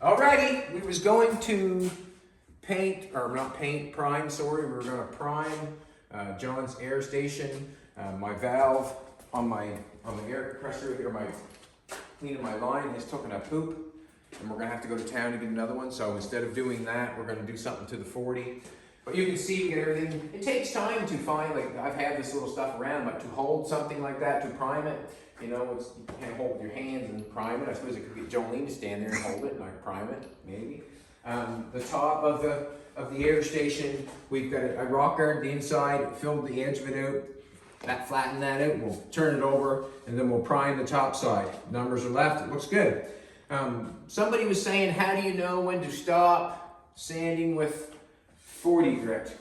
Alrighty, we was going to prime, sorry. We were gonna prime John's air station, my valve on the air compressor here, cleaning my line has taken a poop, and we're gonna have to go to town to get another one. So instead of doing that, we're gonna do something to the 40. But you can see, get everything. It takes time to find, like I've had this little stuff around, but to hold something like that, to prime it, you know, you can't hold with your hands and prime it. I suppose I could get Jolene to stand there and hold it and I prime it, maybe. The top of the air station, we've got a rock guard the inside, filled the edge of it out, that flatten that out, we'll turn it over, and then we'll prime the top side. Numbers are left, it looks good. Somebody was saying, how do you know when to stop sanding with 40 grit?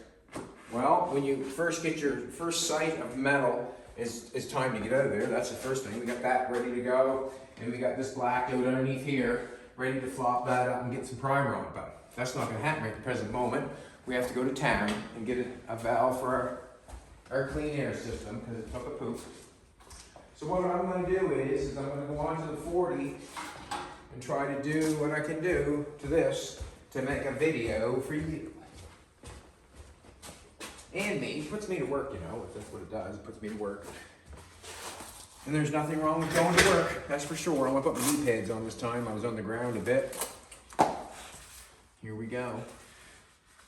Well, when you first get your first sight of metal, it's time to get out of there. That's the first thing. We got that ready to go, and we got this black out underneath here, ready to flop that up and get some primer on it. But that's not going to happen right at the present moment. We have to go to town and get a valve for our clean air system because it took a poop. So what I'm going to do is I'm going to go on to the 40 and try to do what I can do to this to make a video for you. And me, it puts me to work, you know, that's what it does, it puts me to work. And there's nothing wrong with going to work, that's for sure. I'm gonna put my knee pads on this time, I was on the ground a bit. Here we go.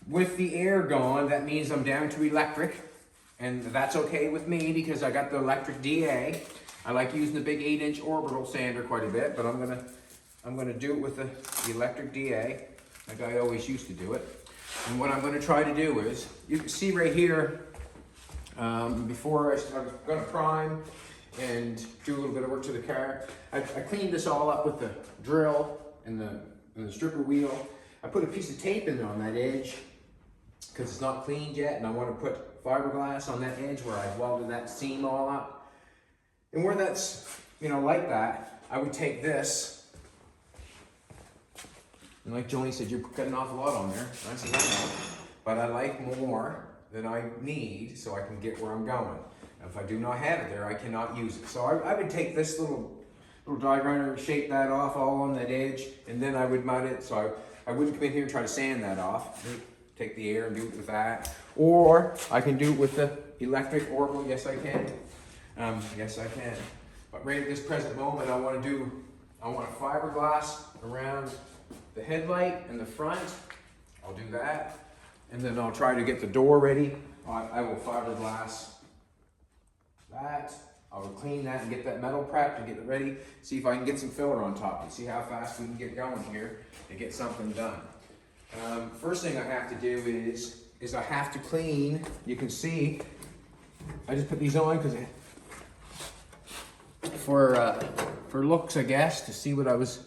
With the air gone, that means I'm down to electric, and that's okay with me because I got the electric DA. I like using the big 8-inch orbital sander quite a bit, but I'm gonna do it with the electric DA, like I always used to do it. And what I'm going to try to do is, you can see right here, before I was going to prime and do a little bit of work to the car, I cleaned this all up with the drill and the stripper wheel. I put a piece of tape in there on that edge because it's not cleaned yet, and I want to put fiberglass on that edge where I welded that seam all up. And where that's, you know, like that, I would take this. And like Jolene said, you're got an awful lot on there. I said, I know. But I like more than I need so I can get where I'm going. And if I do not have it there, I cannot use it. So I would take this little die grinder, shape that off all on that edge, and then I would mud it. So I wouldn't come in here and try to sand that off. Take the air and do it with that. Or I can do it with the electric orbital. Yes, I can. Yes, I can. But right at this present moment, I want a fiberglass around the headlight and the front. I'll do that, and then I'll try to get the door ready. I will fiberglass that. I will clean that and get that metal prepped and get it ready. See if I can get some filler on top and see how fast we can get going here and get something done. First thing I have to do is I have to clean. You can see I just put these on because for looks, I guess, to see what I was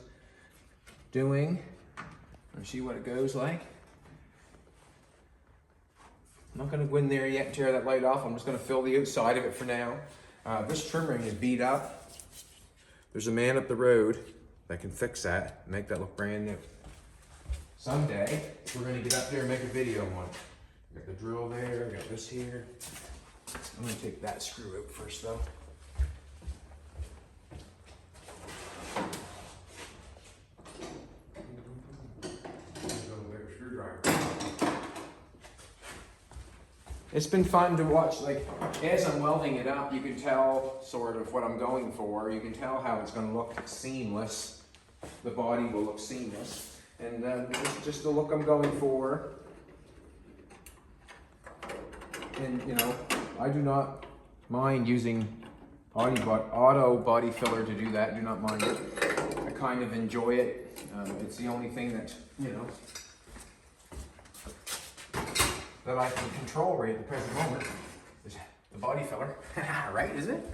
doing. And see what it goes like. I'm not going to go in there yet and tear that light off. I'm just going to fill the outside of it for now. This trim ring is beat up. There's a man up the road that can fix that, make that look brand new. Someday, we're going to get up there and make a video on it. Got the drill there, got this here. I'm going to take that screw out first though. It's been fun to watch, like, as I'm welding it up, you can tell sort of what I'm going for. You can tell how it's going to look seamless. The body will look seamless. And it's just the look I'm going for. And, you know, I do not mind using auto body filler to do that. I do not mind it. I kind of enjoy it. It's the only thing that, you know, that I can control right at the present moment is the body filler. Right, is it?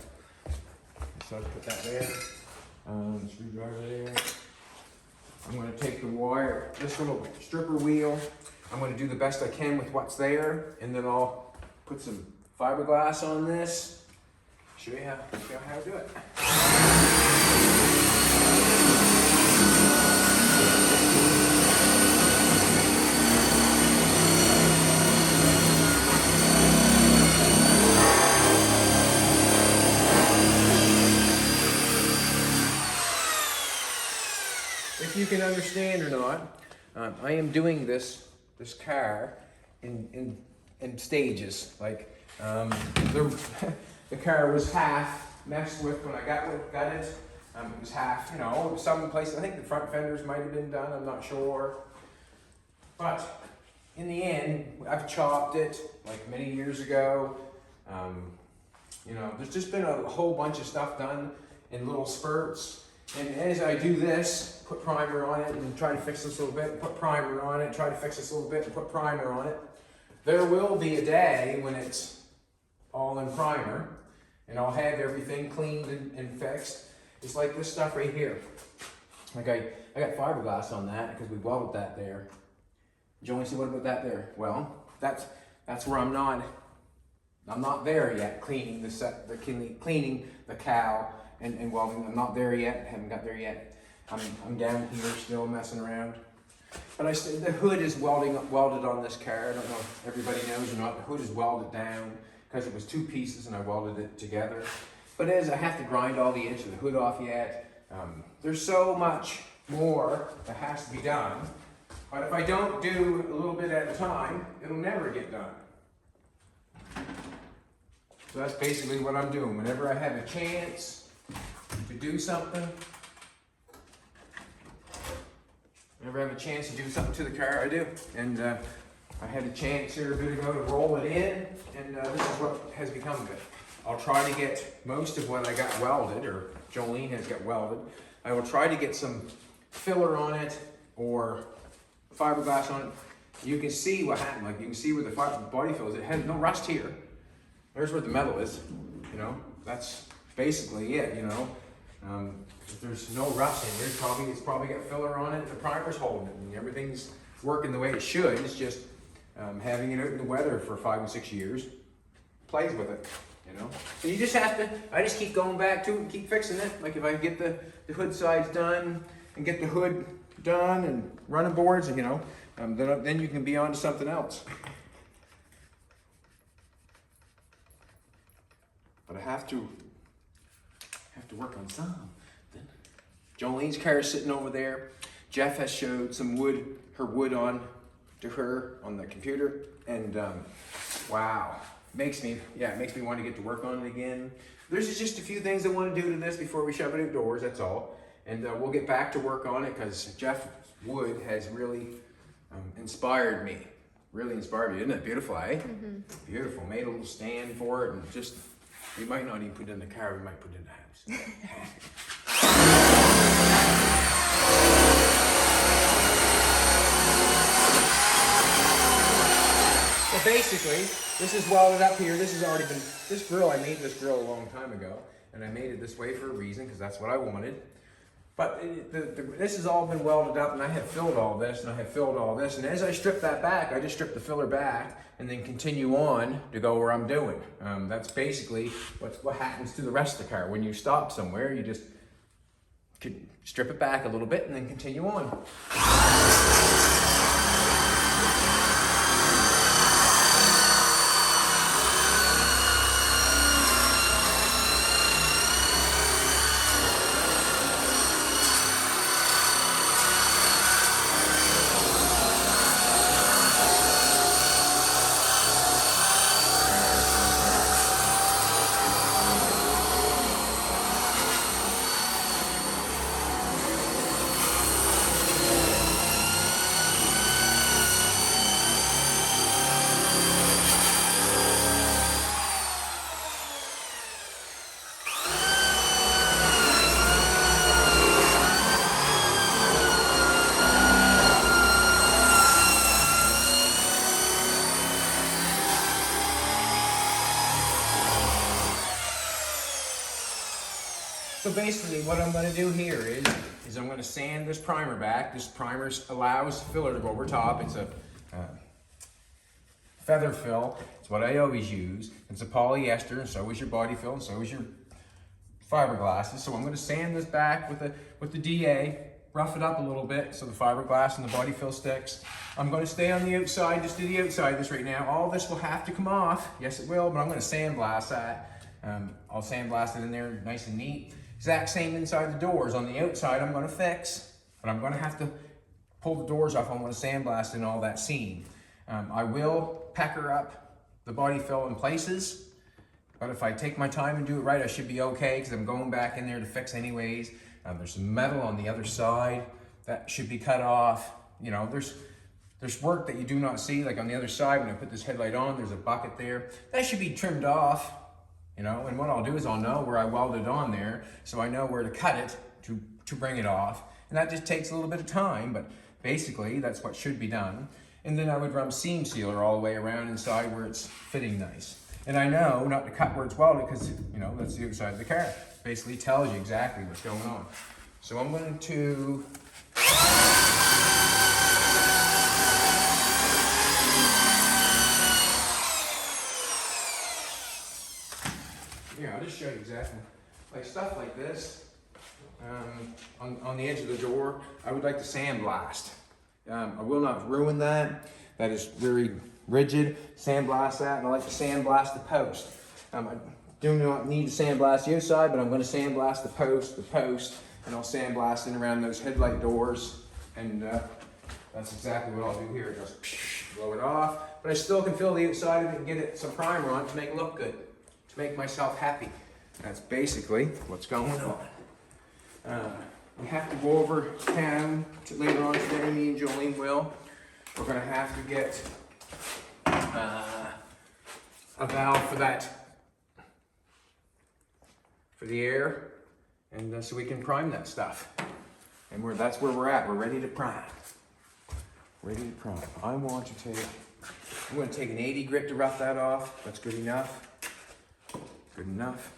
So I'll put that there. Screwdriver there. I'm going to take the wire, this little stripper wheel. I'm going to do the best I can with what's there, and then I'll put some fiberglass on this. Show you how to do it. If you can understand or not, I am doing this car in stages. Like the car was half messed with when I got it. It was half, you know, some places, I think the front fenders might have been done, I'm not sure. But in the end, I've chopped it like many years ago. You know, there's just been a whole bunch of stuff done in little spurts. And as I do this, put primer on it and try to fix this a little bit, and put primer on it, try to fix this a little bit and put primer on it. There will be a day when it's all in primer and I'll have everything cleaned and fixed. It's like this stuff right here. Like I got fiberglass on that because we welded that there. Joey said, what about that there? Well, that's where I'm not there yet, cleaning cleaning the cow and welding. I'm not there yet, haven't got there yet. I'm down here still messing around. But the hood is welded on this car. I don't know if everybody knows or not, the hood is welded down because it was two pieces and I welded it together. But as I have to grind all the edge of the hood off yet, there's so much more that has to be done. But if I don't do a little bit at a time, it'll never get done. So that's basically what I'm doing. Whenever I have a chance to do something, to the car, I do. And I had a chance here a bit ago to roll it in, and this is what has become of it. I'll try to get most of what I got welded, or Jolene has got welded. I will try to get some filler on it or fiberglass on it. You can see what happened. Like you can see where the body fill is. It had no rust here. There's where the metal is. You know, that's basically it. You know, if there's no rust in here, it's probably got filler on it. The primer's holding it, and everything's working the way it should. It's just having it out in the weather for 5 and 6 years plays with it. You know, so you just have to, I just keep going back to it and keep fixing it. Like if I get the hood sides done and get the hood done and running boards, and you know, then you can be on to something else. But I have to work on something. Jolene's car is sitting over there. Jeff has showed some her wood on to her on the computer, and wow. It makes me want to get to work on it again. There's just a few things I want to do to this before we shove it outdoors, that's all. And we'll get back to work on it because Jeff Wood has really inspired me. Really inspired me. Isn't it beautiful, eh? Mm-hmm. Beautiful. Made a little stand for it, and just, we might not even put it in the car, we might put it in the house. So basically, this is welded up here. This has already been, this grill, I made this grill a long time ago, and I made it this way for a reason, because that's what I wanted. But this has all been welded up, and I have filled all this, and I have filled all this, and as I strip that back, I just strip the filler back, and then continue on to go where I'm doing. That's basically what happens to the rest of the car. When you stop somewhere, you just strip it back a little bit, and then continue on. So basically what I'm going to do here is I'm going to sand this primer back. This primer allows filler to go over top. It's a feather fill. It's what I always use. It's a polyester, and so is your body fill, and so is your fiberglasses. So I'm going to sand this back with the DA, rough it up a little bit so the fiberglass and the body fill sticks. I'm going to stay on the outside, just do the outside this right now. All this will have to come off. Yes, it will, but I'm going to sandblast that. I'll sandblast it in there nice and neat. Exact same inside the doors. On the outside, I'm going to fix. but I'm gonna have to pull the doors off. I want to sandblast in all that seam. I will pecker up the body fill in places, but if I take my time and do it right, I should be okay, because I'm going back in there to fix anyways. There's some metal on the other side that should be cut off. You know, there's work that you do not see, like on the other side when I put this headlight on, there's a bucket there. That should be trimmed off, you know, and what I'll do is I'll know where I welded on there, so I know where to cut it to bring it off. And that just takes a little bit of time, but basically that's what should be done. And then I would run seam sealer all the way around inside where it's fitting nice. And I know not to cut where it's welded, because, you know, that's the other side of the car. Basically tells you exactly what's going on. So I'm going to I'll just show you exactly. Like stuff like this, on the edge of the door, I would like to sandblast. I will not ruin that. That is very rigid. Sandblast that, and I like to sandblast the post. I do not need to sandblast the outside, but I'm going to sandblast the post, and I'll sandblast in around those headlight doors, and that's exactly what I'll do here. Just blow it off, but I still can fill the outside of it and get it some primer on it to make it look good, to make myself happy. That's basically what's going on. We have to go over town later on today, me and Jolene will. We're going to have to get a valve for that, for the air, and so we can prime that stuff. And that's where we're at. We're ready to prime. Ready to prime. I'm going to take an 80 grit to rough that off. That's good enough. Good enough.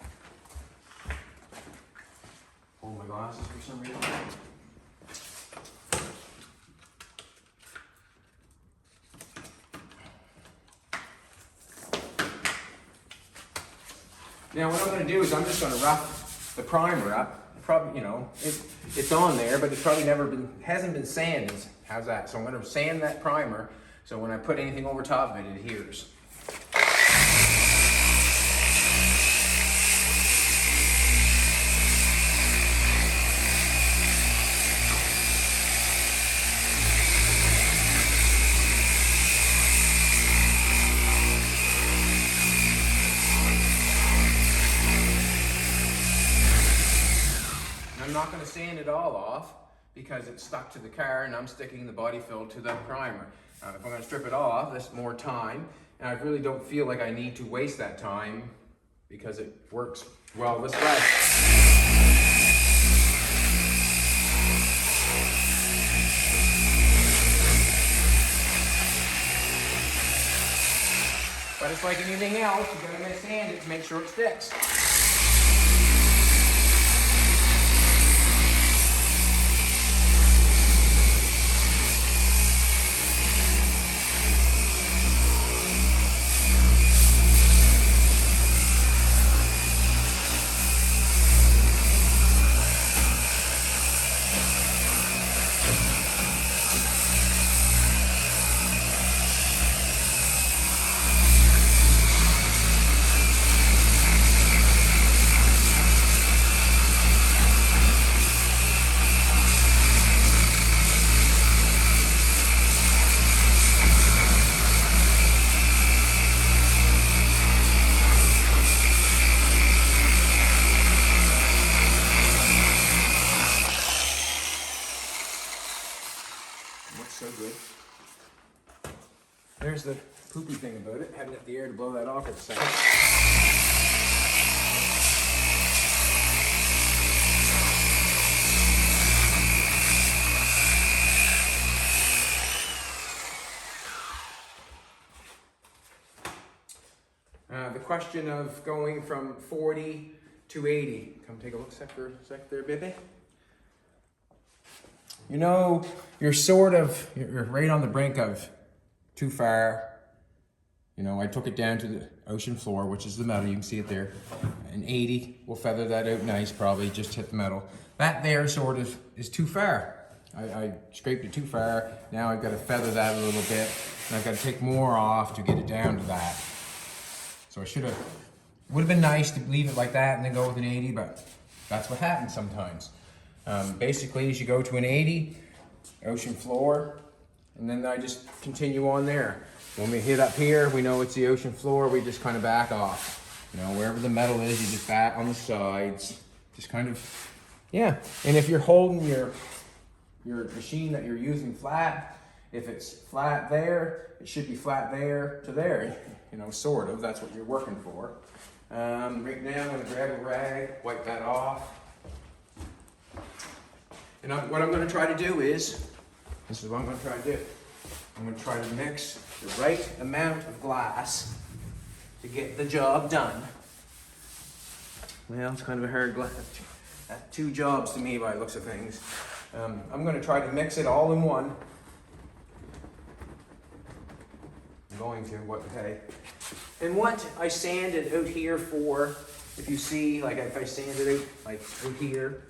Hold my glasses for some reason. Now what I'm going to do is I'm just going to rough the primer up. Probably, you know, it's on there, but it's probably hasn't been sanded. How's that? So I'm going to sand that primer, so when I put anything over top of it, it adheres. I'm not going to sand it all off because it's stuck to the car and I'm sticking the body fill to the primer. If I'm going to strip it off, that's more time, and I really don't feel like I need to waste that time because it works well this way. But it's like anything else, you gotta sand it to make sure it sticks. So good. There's the poopy thing about it. Hadn't got the air to blow that off at the second. The question of going from 40 to 80. Come take a look sec there, baby. You know, you're right on the brink of too far. You know, I took it down to the ocean floor, which is the metal, you can see it there. And 80, we'll feather that out nice, probably just hit the metal. That there sort of is too far. I scraped it too far. Now I've got to feather that a little bit, and I've got to take more off to get it down to that. So would have been nice to leave it like that and then go with an 80, but that's what happens sometimes. Basically, as you go to an 80, ocean floor, and then I just continue on there. When we hit up here, we know it's the ocean floor, we just kind of back off. You know, wherever the metal is, you just bat on the sides. Just kind of, yeah. And if you're holding your machine that you're using flat, if it's flat there, it should be flat there to there. You know, sort of, that's what you're working for. Right now, I'm gonna grab a rag, wipe that off. And what I'm gonna try to do is, this is what I'm gonna try to do. I'm gonna try to mix the right amount of glass to get the job done. Well, it's kind of a hard glass. That's 2 jobs to me by the looks of things. I'm gonna try to mix it all in one. I'm going to, what the heck. And what I sanded out here for, if you see, like if I sanded it like out here,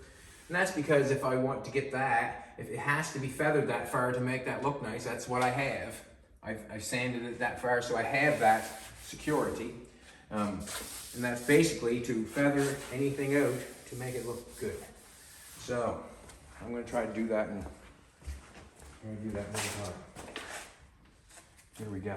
and that's because if I want to get that, if it has to be feathered that far to make that look nice, that's what I have. I've sanded it that far, so I have that security. And that's basically to feather anything out to make it look good. So I'm going to try to do that, and I'm going to do that really hard. Here we go.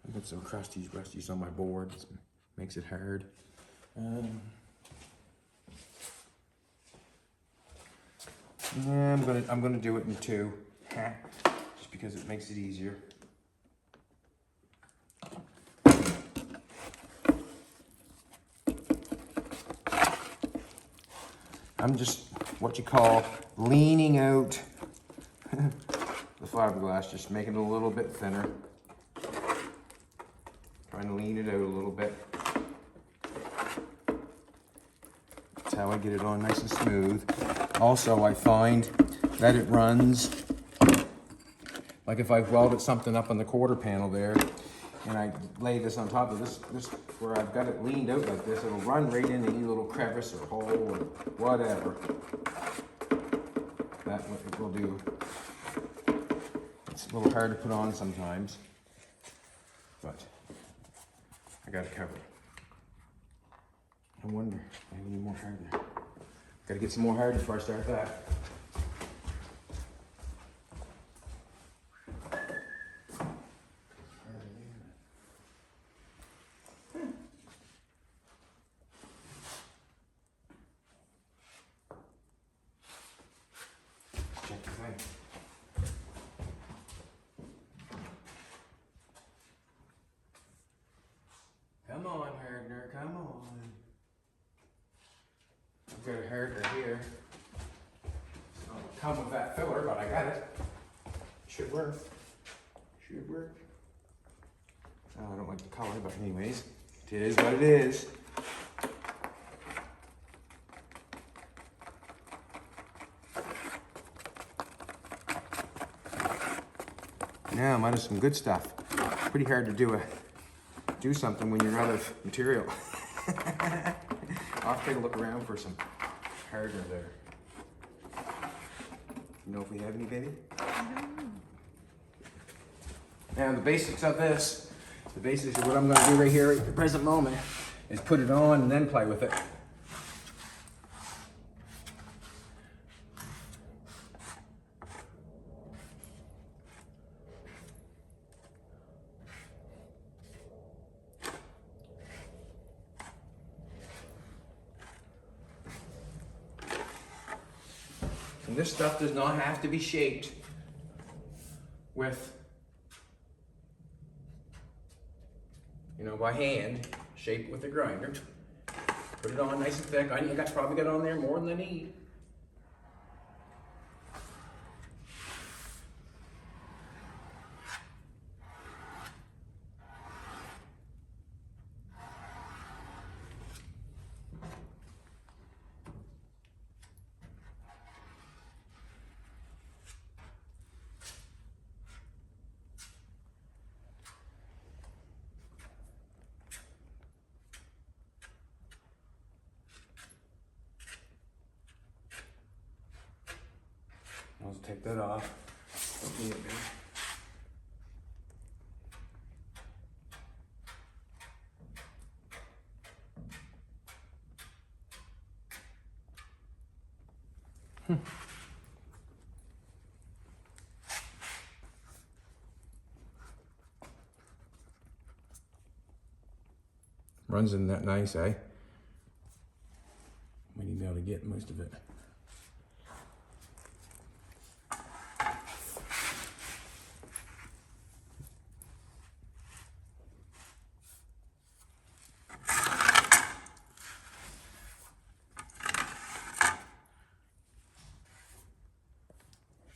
I get so rusty's on my board. It makes it hard. Yeah, I'm gonna do it in 2, just because it makes it easier. I'm just what you call leaning out the fiberglass, just making it a little bit thinner. Trying to lean it out a little bit. That's how I get it on nice and smooth. Also, I find that it runs, like if I've welded something up on the quarter panel there, and I lay this on top of this where I've got it leaned out like this, it'll run right into any little crevice or hole or whatever. That's what it will do. It's a little hard to put on sometimes, but I got it covered. I wonder if I have any more hardener. Gotta get some more hardener before I start that. Check the thing. Come on, hardener, come on. I've got a hardener here. It's not gonna come with that filler, but I got it. Should work. Should work. Oh, I don't like the color, but anyways, it is what it is. Now I'm out of some good stuff. Pretty hard to do something when you're out of material. I'll have to take a look around for some hardener there. You know if we have any, baby? Now the basics of this, the basics of what I'm going to do right here at the present moment is put it on and then play with it. And this stuff does not have to be shaped with, by hand. Shape it with a grinder. Put it on nice and thick. I probably got on there more than I need. take that off. Don't need it there. Runs in that nice, eh? We need to be able to get most of it.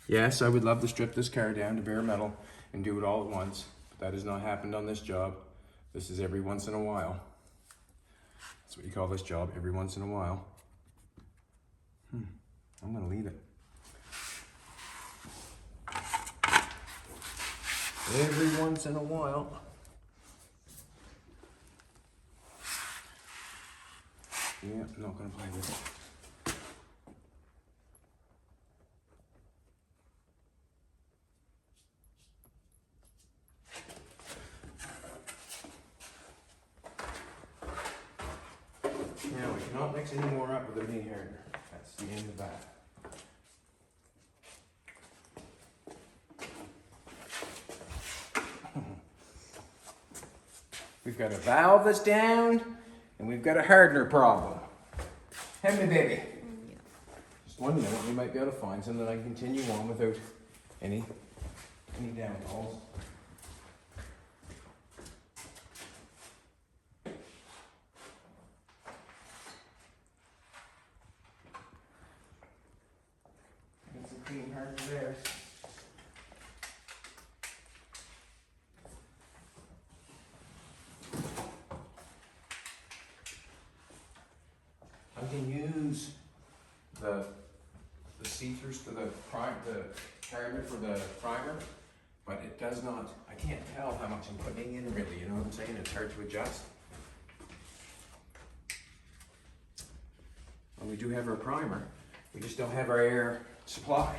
Yes, I would love to strip this car down to bare metal and do it all at once, but that has not happened on this job. This is every once in a while. That's what you call this job, every once in a while. I'm gonna leave it. Every once in a while. Yeah, I'm not gonna play with it. Now we cannot mix any more up with a meat hardener. That's the end of that. We've got a valve that's down, and we've got a hardener problem. Have me, baby. Yeah. Just 1 minute, we might be able to find something I can continue on without any downfalls. Got some clean hardener there. I can use the see-throughs to the hardener for the primer, but it does not, I can't tell how much I'm putting in really, you know what I'm saying? It's hard to adjust. Well, we do have our primer, we just don't have our air supply.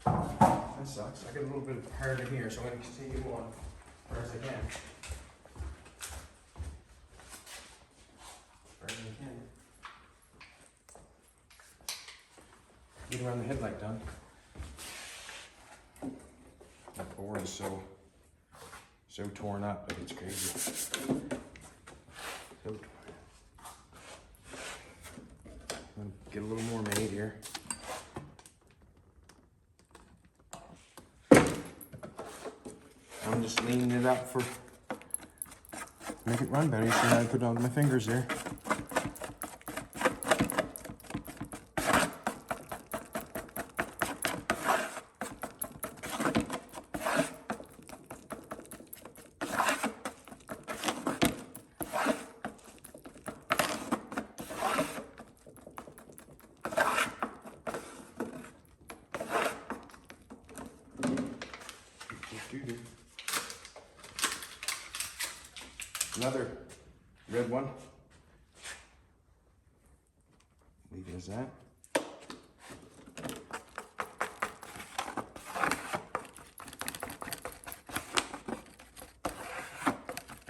That sucks. I got a little bit of hardener here, so I'm going to continue on as far as I can. Get around the headlight done. The board is so torn up that it's crazy. So torn. I'm gonna get a little more made here. I'm just leaning it up for make it run better. So I put it on my fingers there. Another red one. Leave it as that.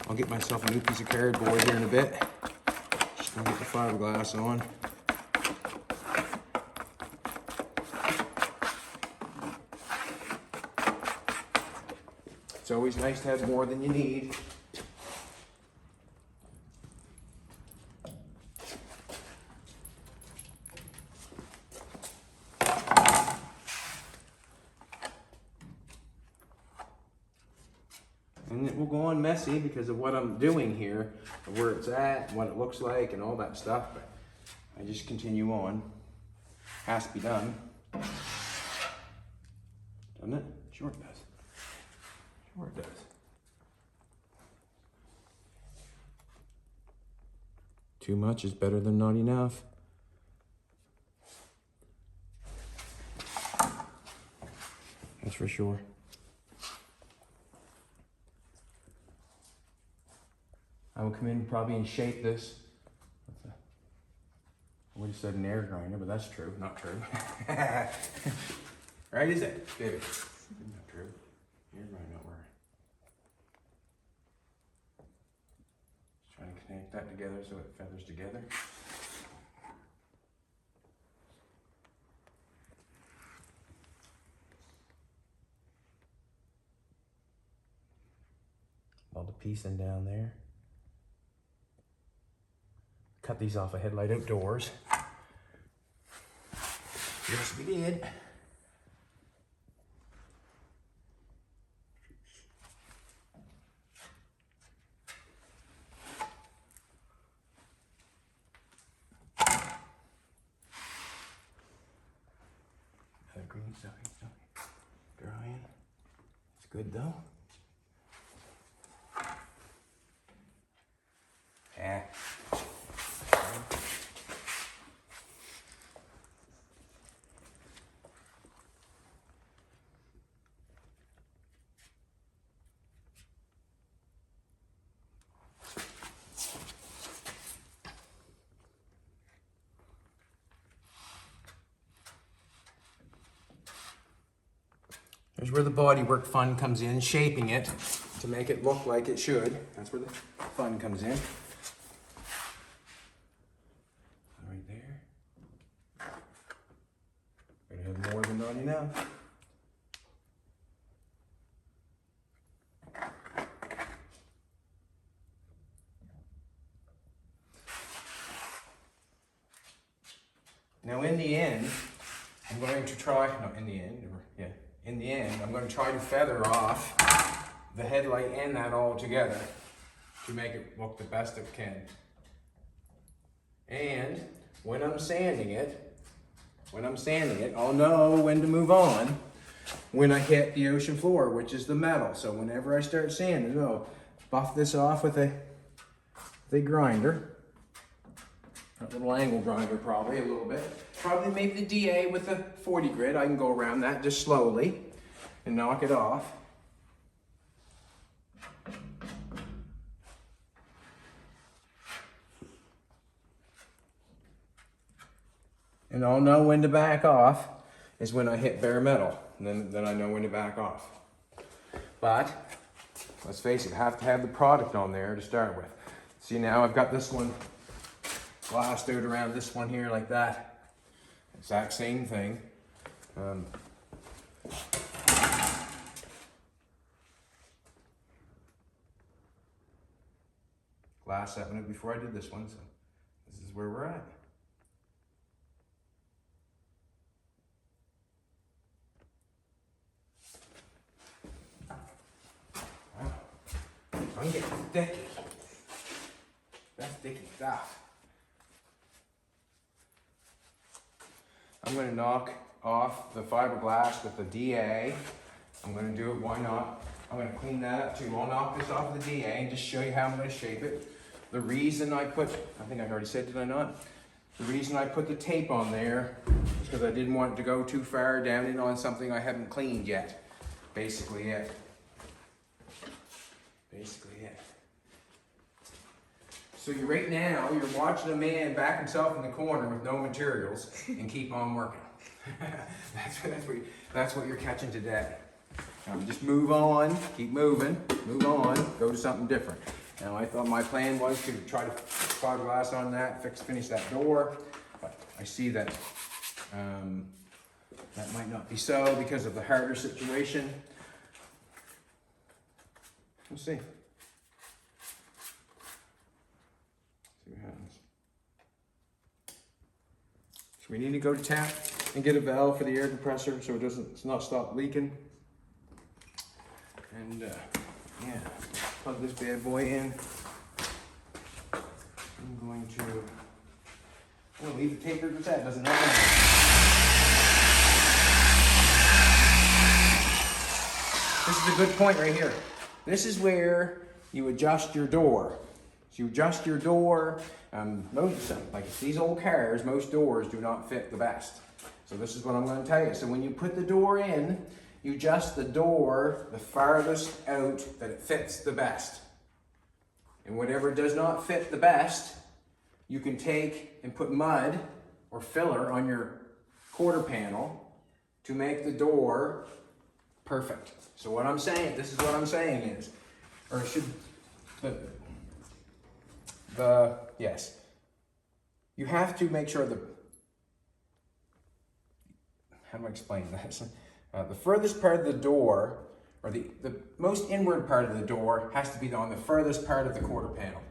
I'll get myself a new piece of cardboard here in a bit. Just gonna get the fiberglass on. It's always nice to have more than you need. And it will go on messy because of what I'm doing here, of where it's at, and what it looks like, and all that stuff. But I just continue on. Has to be done. Doesn't it? Sure it does. Sure it does. Too much is better than not enough. That's for sure. I will come in probably and shape this with I would have said an air grinder, but that's true. Not true. Right, is it, David? Not true. Air grinder not working. Just trying to connect that together so it feathers together. All the piecing down there. Cut these off a headlight outdoors. Yes, we did. That green stuff is drying. It's good though. Yeah. There's where the bodywork fun comes in, shaping it to make it look like it should. That's where the fun comes in. Right there. Gonna have more than on you now. Now in the end, I'm going to try, no, in the end, I'm going to try to feather off the headlight and that all together to make it look the best it can. And when I'm sanding it, I'll know when to move on when I hit the ocean floor, which is the metal. So whenever I start sanding, I'll buff this off with a grinder. A little angle grinder probably, a little bit. Probably maybe the DA with a 40 grit. I can go around that just slowly and knock it off. And I'll know when to back off is when I hit bare metal. And then I know when to back off. But let's face it, I have to have the product on there to start with. See, now I've got this one glassed out around this one here like that. Exact same thing. Glass that one before I did this one, so this is where we're at. Wow. I'm getting sticky. That's sticky stuff. I'm going to knock off the fiberglass with the DA. I'm going to do it, why not? I'm going to clean that up too. I'll knock this off with the DA and just show you how I'm going to shape it. The reason I put, I think I already said, did I not? The reason I put the tape on there is because I didn't want it to go too far down in on something I haven't cleaned yet. Basically it. So right now, you're watching a man back himself in the corner with no materials and keep on working. That's what you're catching today. Just move on, keep moving, move on, go to something different. Now I thought my plan was to try to fiberglass on that, finish that door, but I see that that might not be so because of the harder situation. We'll see. What happens. So we need to go to tap and get a valve for the air compressor so it's not stop leaking. And yeah, plug this bad boy in. I'm going to leave the tape where it's at, doesn't matter. This is a good point right here. This is where you adjust your door. So you adjust your door, like these old cars, most doors do not fit the best. So this is what I'm going to tell you. So when you put the door in, you adjust the door the farthest out that it fits the best. And whatever does not fit the best, you can take and put mud or filler on your quarter panel to make the door perfect. So what I'm saying, this is what I'm saying is, or should, yes. You have to make sure how do I explain this? The furthest part of the door, or the most inward part of the door, has to be on the furthest part of the quarter panel.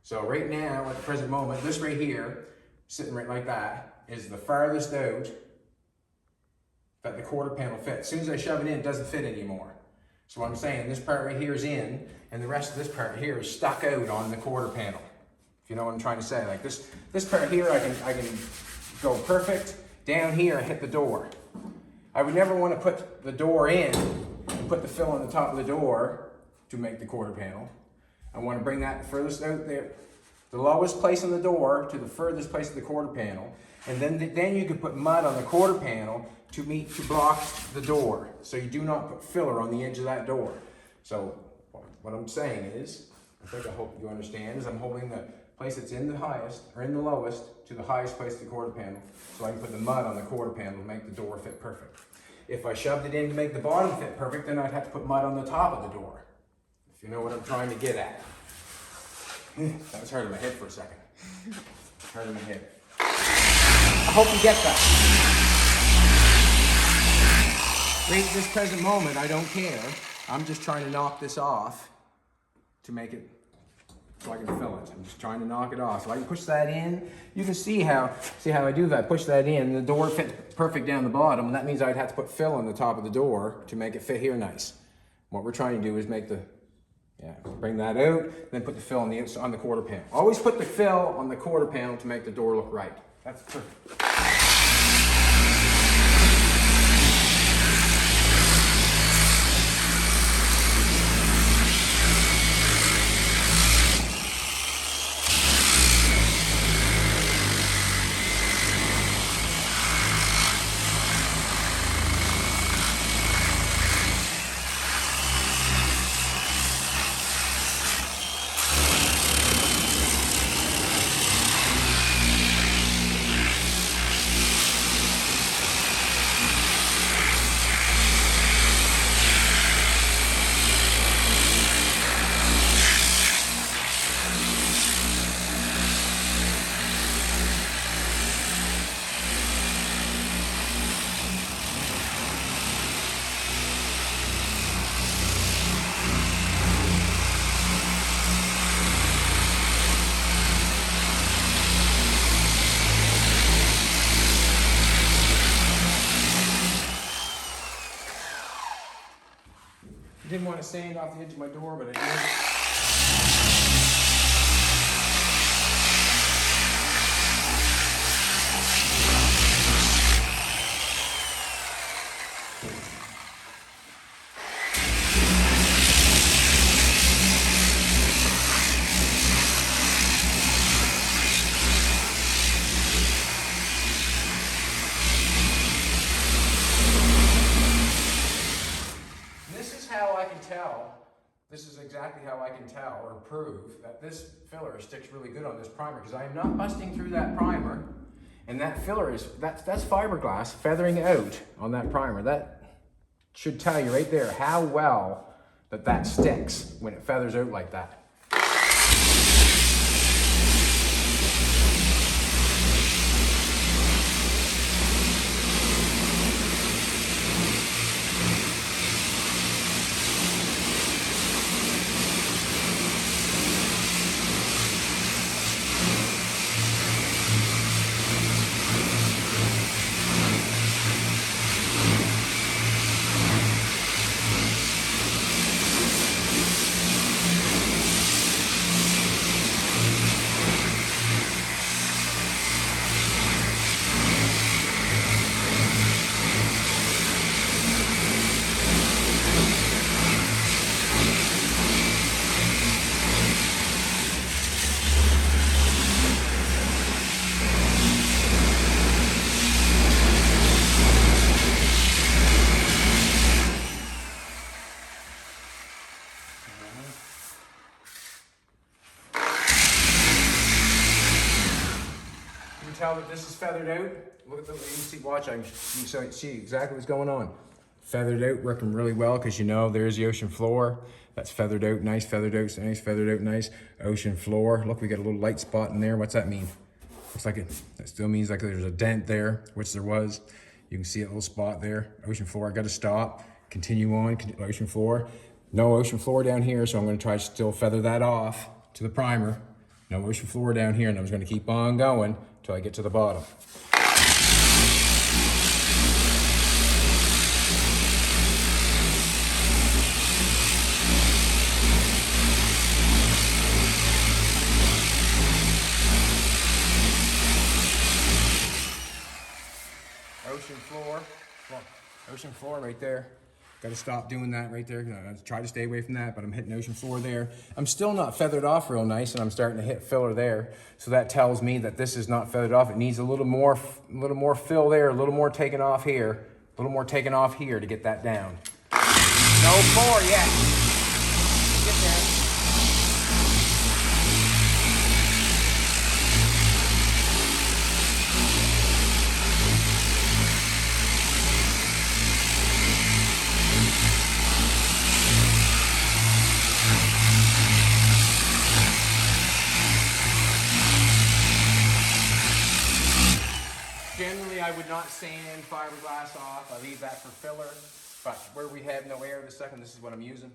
So right now, at the present moment, this right here, sitting right like that, is the farthest out that the quarter panel fits. As soon as I shove it in, it doesn't fit anymore. So what I'm saying, this part right here is in, and the rest of this part here is stuck out on the quarter panel. If you know what I'm trying to say. Like this part here, I can go perfect. Down here, I hit the door. I would never want to put the door in and put the fill on the top of the door to make the quarter panel. I want to bring that furthest out there, the lowest place on the door to the furthest place of the quarter panel, and then you could put mud on the quarter panel to block the door, so you do not put filler on the edge of that door. So what I'm saying is, I hope you understand, is I'm holding the place that's in the highest or in the lowest to the highest place of the quarter panel, so I can put the mud on the quarter panel to make the door fit perfect. If I shoved it in to make the bottom fit perfect, then I'd have to put mud on the top of the door. If you know what I'm trying to get at. That was hard in my head for a second. Hard in my head. I hope you get that. Right at this present moment, I don't care. I'm just trying to knock this off to make it so I can fill it. I'm just trying to knock it off. So I can push that in. You can see how I do that. Push that in. The door fits perfect down the bottom, and that means I'd have to put fill on the top of the door to make it fit here nice. What we're trying to do is make bring that out, then put the fill on the quarter panel. Always put the fill on the quarter panel to make the door look right. That's perfect. Didn't want to sand off the edge of my door, but I did. This is exactly how I can tell or prove that this filler sticks really good on this primer, because I am not busting through that primer, and that filler that's fiberglass feathering out on that primer. That should tell you right there how well that sticks when it feathers out like that. tell that this is feathered out? Look at the, you can see, watch, you can see exactly what's going on. Feathered out, working really well, because you know, there's the ocean floor. That's feathered out, nice, feathered out, nice, feathered out, nice. Ocean floor, look, we got a little light spot in there. What's that mean? Looks like that still means like there's a dent there, which there was. You can see a little spot there. Ocean floor, I gotta stop, continue on, ocean floor. No ocean floor down here, so I'm gonna try to still feather that off to the primer. No ocean floor down here, and I'm just gonna keep on going until I get to the bottom. Ocean floor right there. Got to stop doing that right there. I try to stay away from that, but I'm hitting ocean floor there. I'm still not feathered off real nice, and I'm starting to hit filler there. So that tells me that this is not feathered off. It needs a little more fill there, a little more taken off here, a little more taken off here to get that down. No floor yet. Get there. Generally, I would not sand fiberglass off. I leave that for filler. But where we have no air this second, this is what I'm using.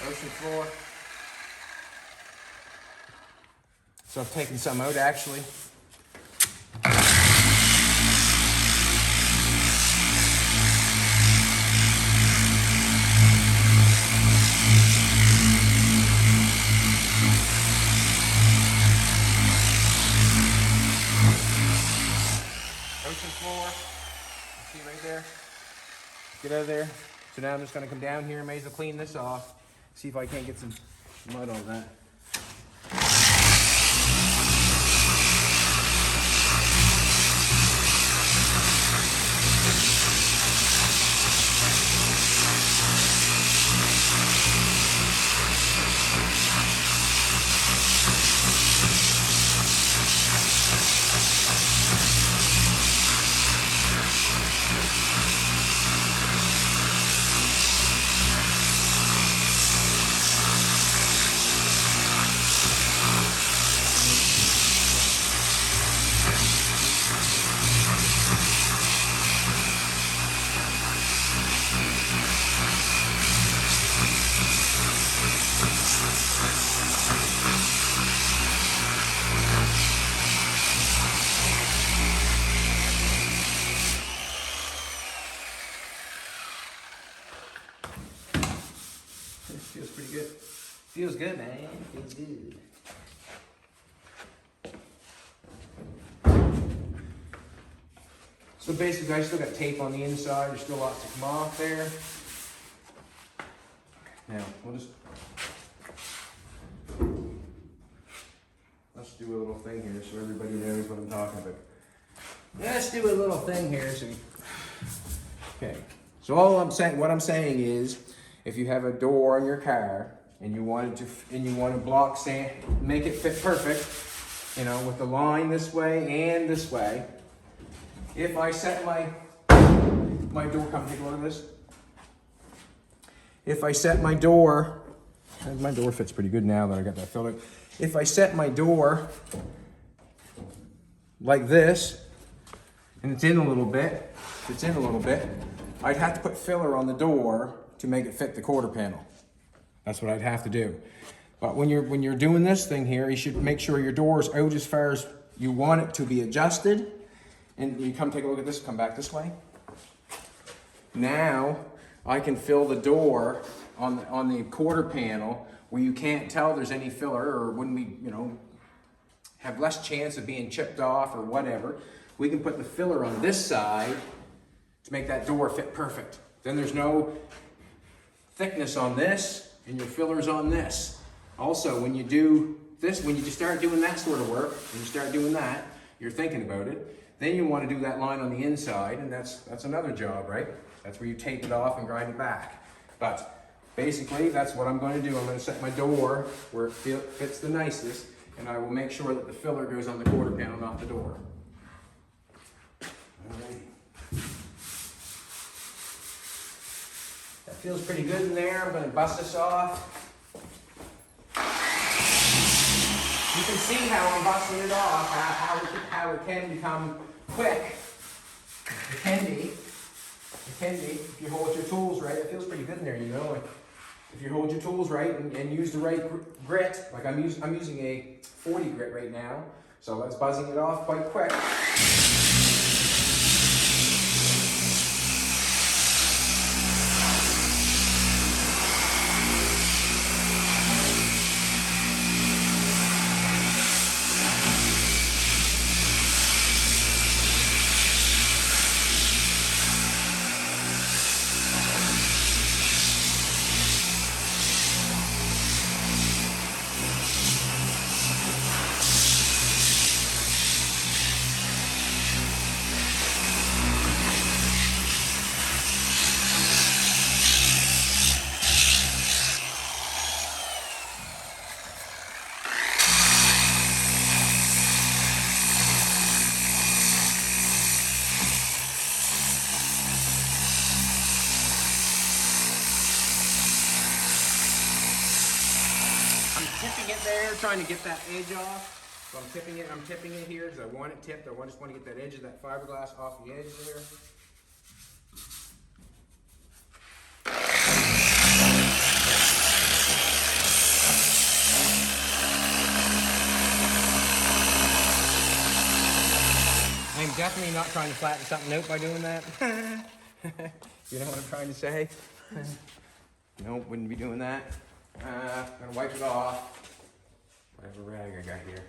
Ocean floor. So I've taken some out actually. See right there? Get out of there. So now I'm just going to come down here and may as well clean this off. See if I can't get some mud on that. Feels pretty good. Feels good, man. Feels good. So basically, I still got tape on the inside. There's still lots to come off there. Now, let's do a little thing here so everybody knows what I'm talking about. Let's do a little thing here. Okay. So what I'm saying is, if you have a door on your car and you want to block sand, make it fit perfect, you know, with the line this way and this way. If I set my door, come take a look at this. If I set my door fits pretty good now that I got that filled out. If I set my door like this, and it's in a little bit, I'd have to put filler on the door to make it fit the quarter panel. That's what I'd have to do. But when you're doing this thing here, you should make sure your door's out as far as you want it to be adjusted. And you come take a look at this, come back this way. Now I can fill the door on the quarter panel where you can't tell there's any filler, or wouldn't be, you know, have less chance of being chipped off or whatever. We can put the filler on this side to make that door fit perfect. Then there's no thickness on this, and your filler's on this. Also, when you do this, when you just start doing that sort of work, when you start doing that, you're thinking about it, then you want to do that line on the inside, and that's another job, right? That's where you tape it off and grind it back. But basically, that's what I'm going to do. I'm going to set my door where it fits the nicest, and I will make sure that the filler goes on the quarter panel, not the door. Alright. That feels pretty good in there. I'm going to bust this off. You can see how I'm busting it off, how it can become quick. It can be. If you hold your tools right. It feels pretty good in there, you know. Like, if you hold your tools right and use the right grit, like I'm using a 40 grit right now, so that's buzzing it off quite quick. Tipping it there, trying to get that edge off. So I'm tipping it here because I want it tipped. I just want to get that edge of that fiberglass off the edge there. I'm definitely not trying to flatten something out by doing that. You know what I'm trying to say? Nope, wouldn't be doing that. I'm gonna wipe it off. Whatever rag I got here.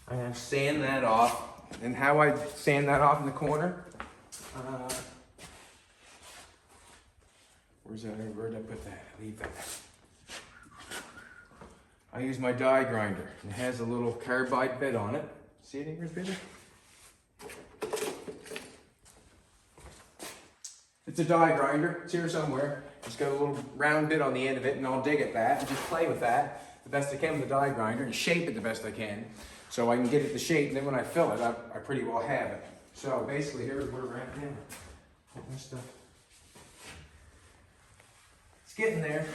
I'm gonna sand that off. And how I sand that off in the corner? Where'd I put that? Leave that. I use my die grinder. It has a little carbide bit on it. See it here, bit? It's a die grinder. It's here somewhere. It's got a little round bit on the end of it, and I'll dig at that and just play with that the best I can with the die grinder and shape it the best I can so I can get it the shape, and then when I fill it, I pretty well have it. So basically, here's where we're at now. All this stuff. It's getting there.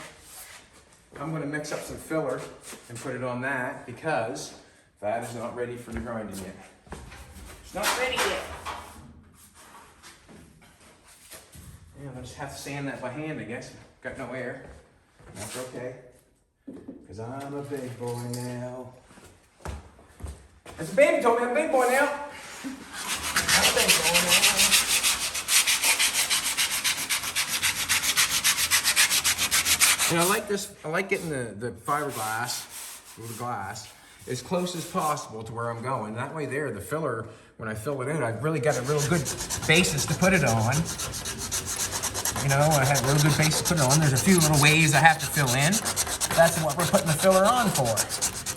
I'm going to mix up some filler and put it on that because that is not ready for the grinding yet. It's not ready yet. Yeah, I'll just have to sand that by hand, I guess. Got no air. That's okay. Because I'm a big boy now. As a baby told me I'm a big boy now. I'm a big boy now. And I like this, I like getting the fiberglass, or the glass, as close as possible to where I'm going. That way there, the filler, when I fill it in, I've really got a real good basis to put it on. You know, I have a real good base to put it on. There's a few little waves I have to fill in. That's what we're putting the filler on for,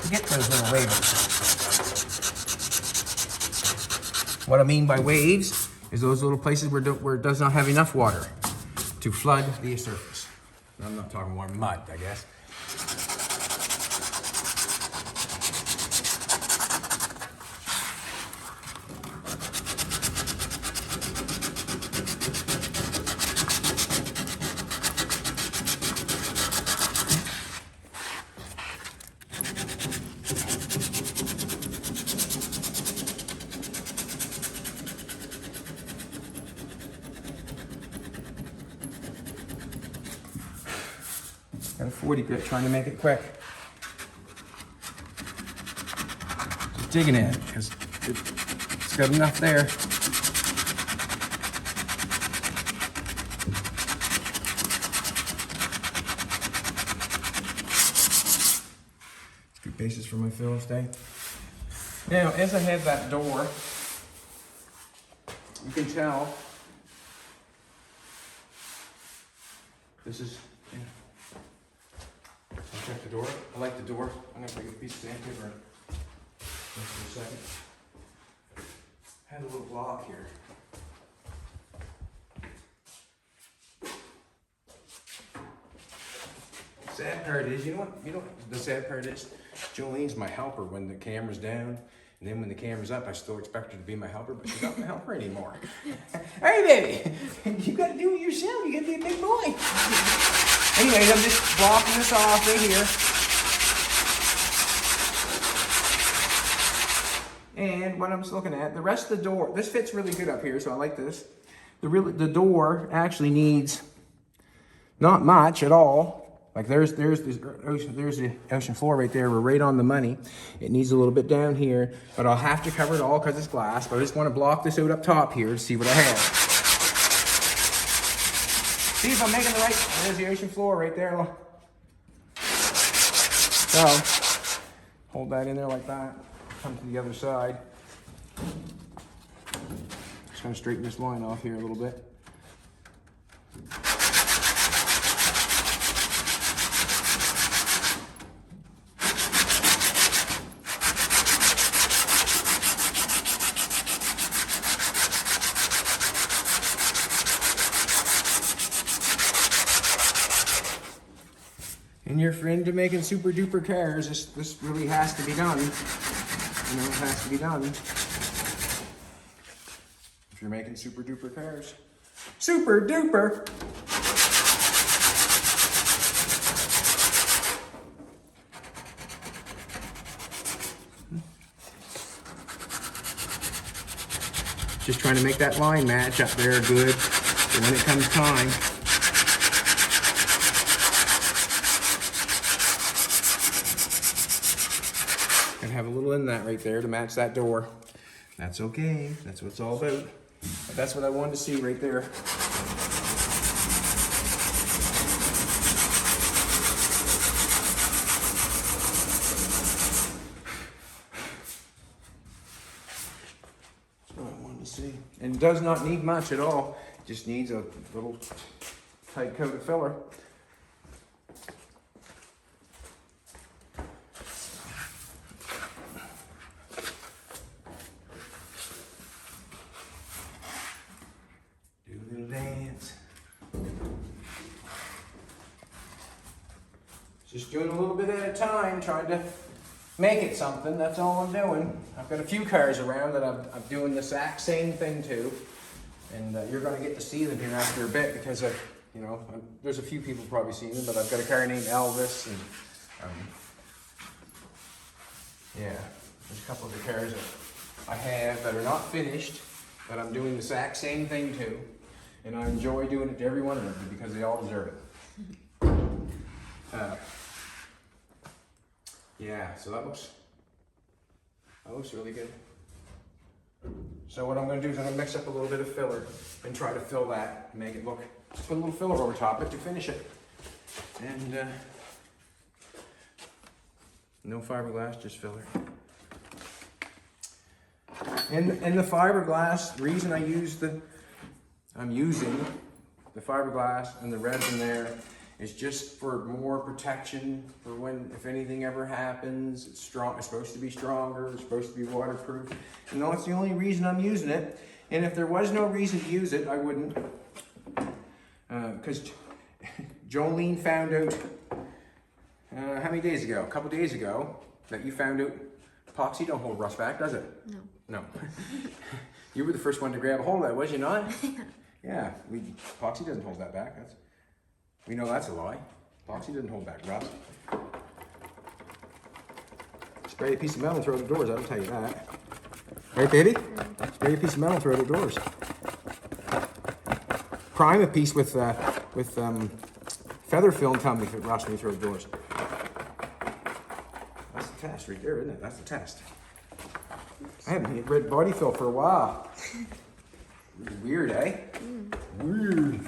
to get those little waves. What I mean by waves is those little places where it does not have enough water to flood the surface. I'm not talking more mud, I guess. Got a 40 grit, trying to make it quick. Just digging in, because it's got enough there. It's good basis for my fill stay. Now, as I have that door, you can tell This is, yeah. I'll check the door. I like the door. I'm gonna take a piece of sandpaper just for a second. Had a little block here. Sad part is, you know what the sad part is? Jolene's my helper when the camera's down, and then when the camera's up, I still expect her to be my helper, but she's not my helper anymore. Hey baby, you gotta do it yourself, you gotta be a big boy. Anyways, I'm just blocking this off right here. And what I'm just looking at, the rest of the door, this fits really good up here, so I like this. The door actually needs not much at all. Like there's the ocean floor right there. We're right on the money. It needs a little bit down here, but I'll have to cover it all because it's glass. But I just want to block this out up top here to see what I have. See if I'm making the right. There's the ocean floor right there. So hold that in there like that. Come to the other side. Just gonna straighten this line off here a little bit. And you're into making super duper cars, this really has to be done. You know, it has to be done. If you're making super duper cars. Super duper! Just trying to make that line match up there good for when it comes time. And have a little in that right there to match that door. That's okay. That's what it's all about. But that's what I wanted to see right there. That's what I wanted to see. And it does not need much at all. It just needs a little tight coat of filler. Just doing a little bit at a time, trying to make it something. That's all I'm doing. I've got a few cars around that I'm doing the exact same thing to, and you're going to get to see them here after a bit because of, you know, there's a few people probably seen them, but I've got a car named Elvis, and yeah, there's a couple of the cars that I have that are not finished that I'm doing the exact same thing to, and I enjoy doing it to every one of them because they all deserve it. Yeah, so that looks really good. So what I'm going to do is I'm going to mix up a little bit of filler and try to fill that, make it look, put a little filler over top it to finish it. And no fiberglass, just filler. And the fiberglass, the reason I'm using the fiberglass and the resin there is just for more protection for when, if anything ever happens. It's strong, it's supposed to be stronger, it's supposed to be waterproof. And that's the only reason I'm using it. And if there was no reason to use it, I wouldn't. Because Jolene found out, how many days ago? A couple days ago, that you found out epoxy don't hold rust back, does it? No. No. You were the first one to grab a hold of that, was you not? Yeah, epoxy doesn't hold that back. We know that's a lie. Epoxy doesn't hold back rust. Spray a piece of metal and throw it at the doors, I'll tell you that. Right, baby? Spray a piece of metal and throw it at the doors. Prime a piece with feather film, tell me if it rusts when you throw it at the doors. That's the test right there, isn't it? That's the test. I haven't read body fill for a while. Weird, eh? Weird.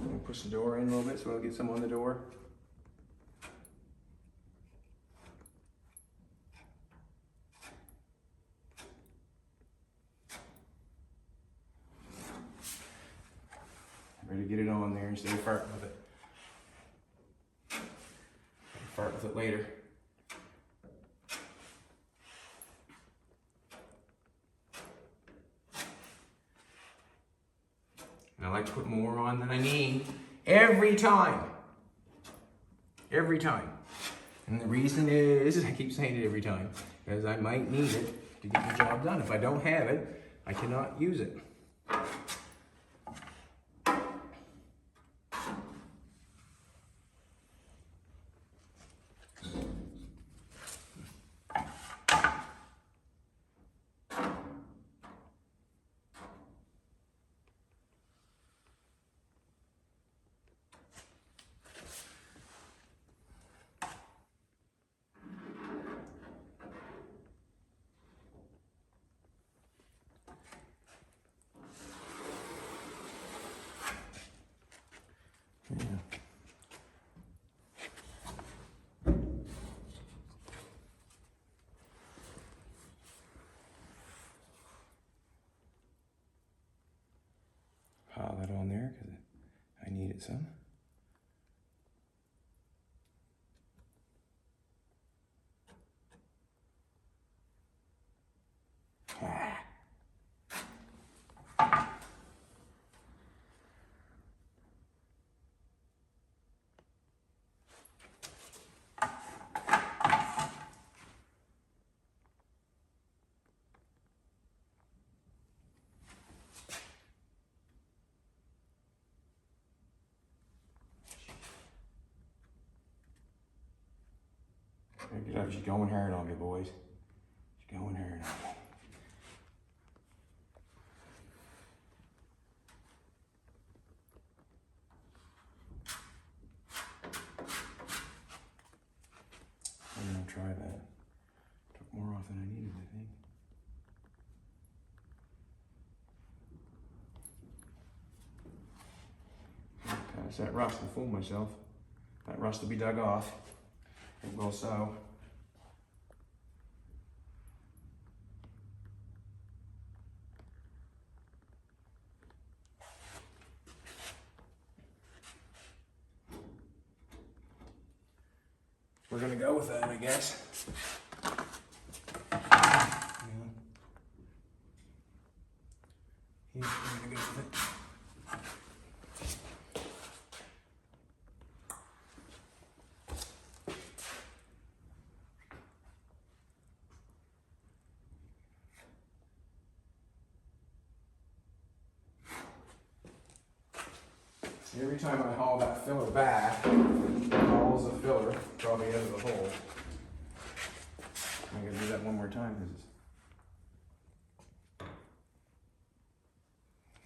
We'll push the door in a little bit so we'll get some on the door. Ready to get instead of farting with it. I'll fart with it later. And I like to put more on than I need every time. Every time. And the reason is, I keep saying it every time, because I might need it to get the job done. If I don't have it, I cannot use it. Yeah. Pile that on there because I needed some. She's going hard on me, boys. She's going hard on me. I'm gonna try that. Took more off than I needed, I think. It's that rust, I fooled myself. That rust will be dug off. It will so. We're gonna go with that, I guess. Yeah, we're gonna go with it. Every time I haul that filler back, it hauls the filler probably out of the hole. I'm gonna do that one more time because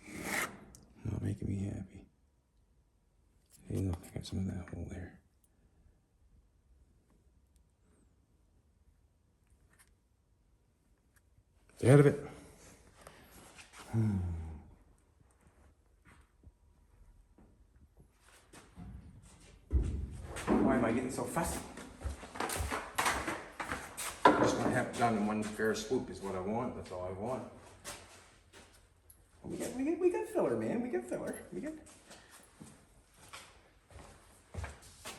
it's not making me happy. Hey, look, I got some of that hole there. Stay out of it. Why am I getting so fussy? I just want to have it done in one fair swoop is what I want. That's all I want. We got filler, man. We got filler. We got.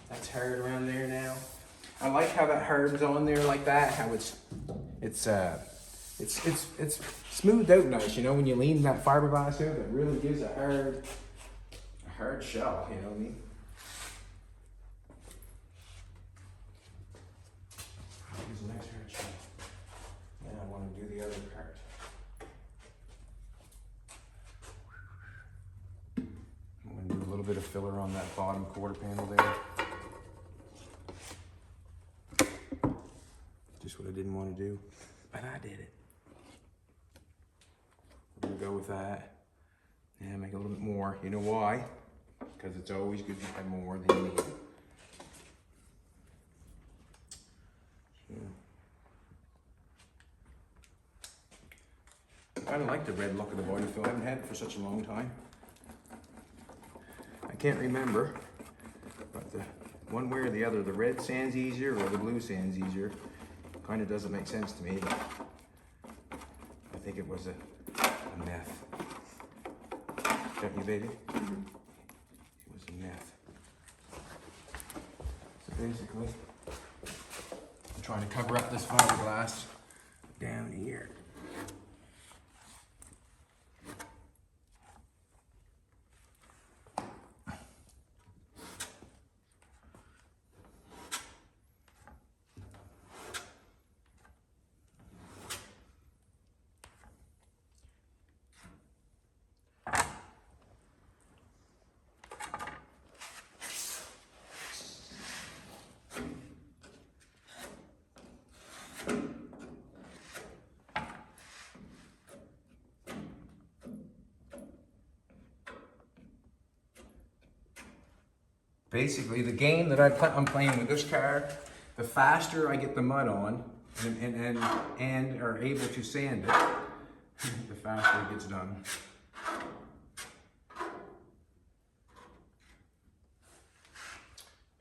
That's hard around there now. I like how that hardens on there like that. How it's smoothed out nice. You know, when you lean that fiberglass out, it really gives a hard shell. You know what I mean? And I want to do the other part. I'm going to do a little bit of filler on that bottom quarter panel there. Just what I didn't want to do, but I did it. We're going to go with that and make a little bit more. You know why? Because it's always good to have more than you need. I kind of like the red look of the body fill. I haven't had it for such a long time. I can't remember, but the one way or the other, the red sands easier or the blue sands easier. Kind of doesn't make sense to me, but I think it was a meth. Don't you, baby? It was basically. I'm trying to cover up this fiberglass down here. Basically, the game that I'm playing with this car, the faster I get the mud on and are able to sand it, the faster it gets done.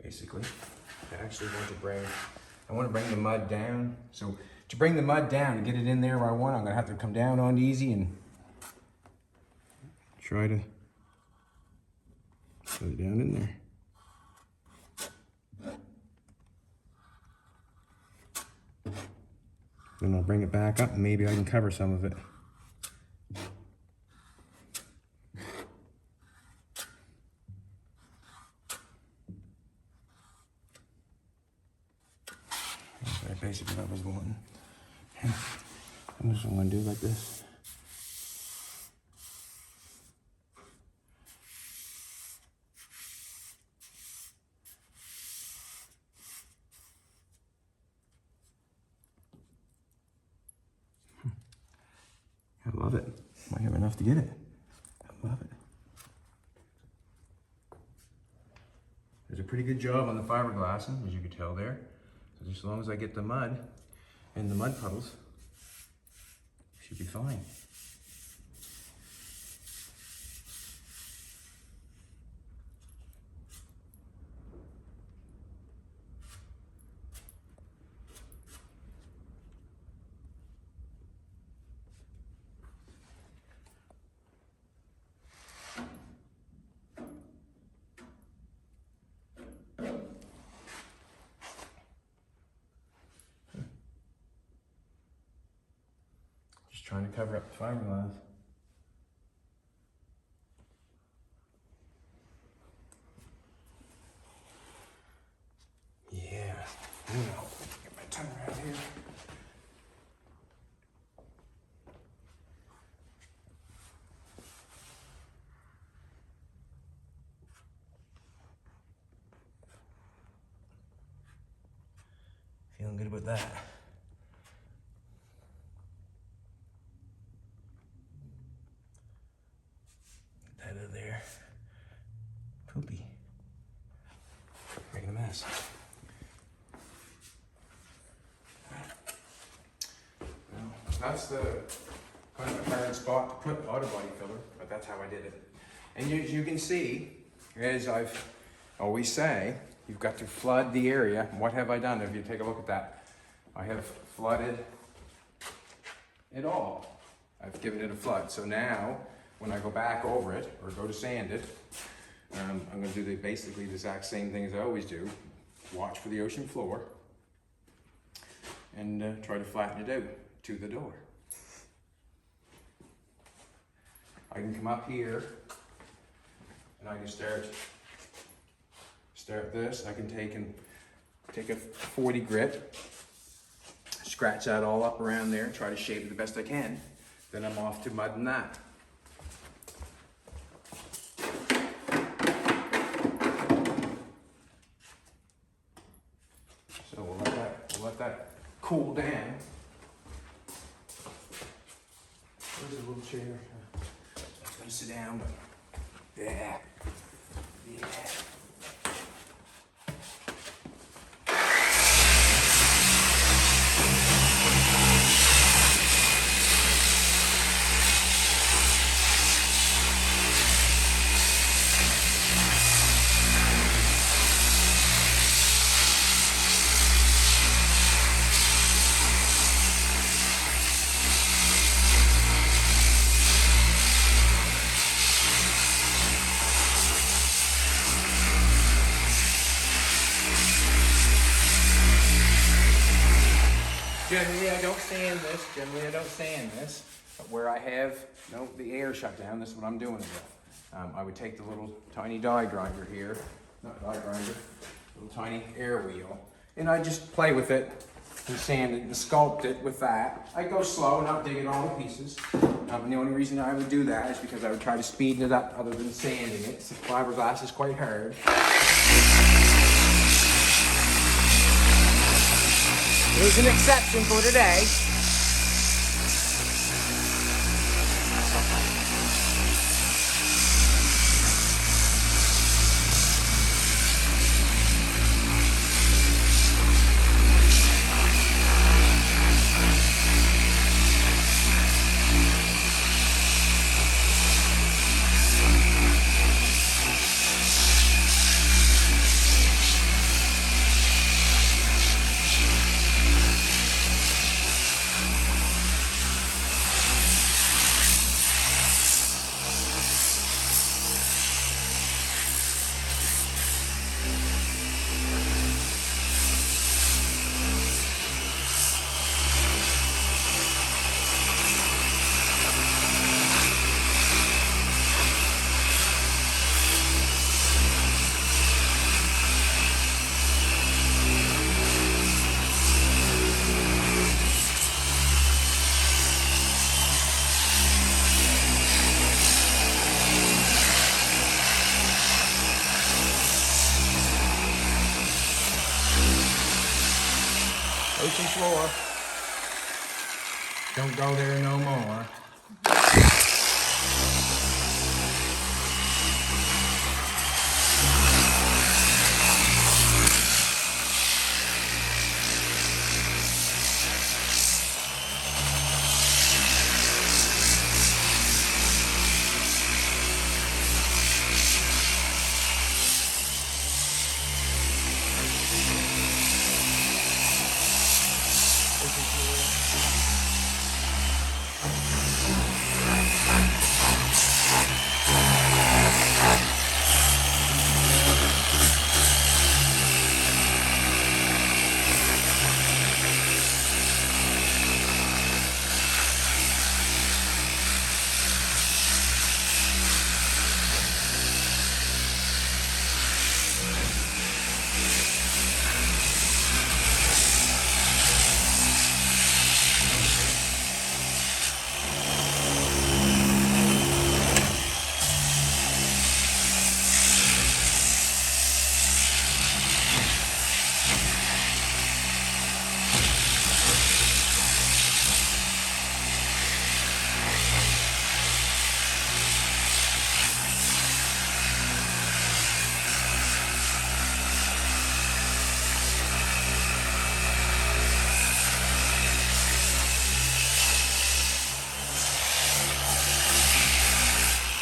Basically, I actually want to bring the mud down. So to bring the mud down and get it in there where I want, I'm gonna have to come down on easy and try to put it down in there. Then I'll bring it back up and maybe I can cover some of it. That's basically what I was wanting. I'm just gonna do like this. I love it. Might have enough to get it. I love it. There's a pretty good job on the fiberglassing, as you can tell there. So just as long as I get the mud and the mud puddles, should be fine. Trying to cover up the fiberglass. Yeah, get my tongue around here. Feeling good about that. Out of there. Poopy. Making a mess. Well, that's the kind of a hard spot to put auto body filler, but that's how I did it. And you can see, as I've always say, you've got to flood the area. What have I done? If you take a look at that, I have flooded it all. I've given it a flood. So now, when I go back over it, or go to sand it, I'm gonna do basically the exact same thing as I always do. Watch for the ocean floor, and try to flatten it out to the door. I can come up here, and I can start this. I can take a 40 grit, scratch that all up around there, try to shape it the best I can. Then I'm off to mudding that. So we'll let that cool down. Where's the little chair? I'm gonna sit down, but yeah. generally I don't sand this. Generally I don't sand this. But where I have the air shut down, this is what I'm doing with. I would take the little tiny die grinder here, not die grinder, little tiny air wheel, and I just play with it and sand it and sculpt it with that. I go slow, not dig it all to pieces. And the only reason I would do that is because I would try to speed it up other than sanding it. So fiberglass is quite hard. There's an exception for today. Ocean floor. Don't go there no more.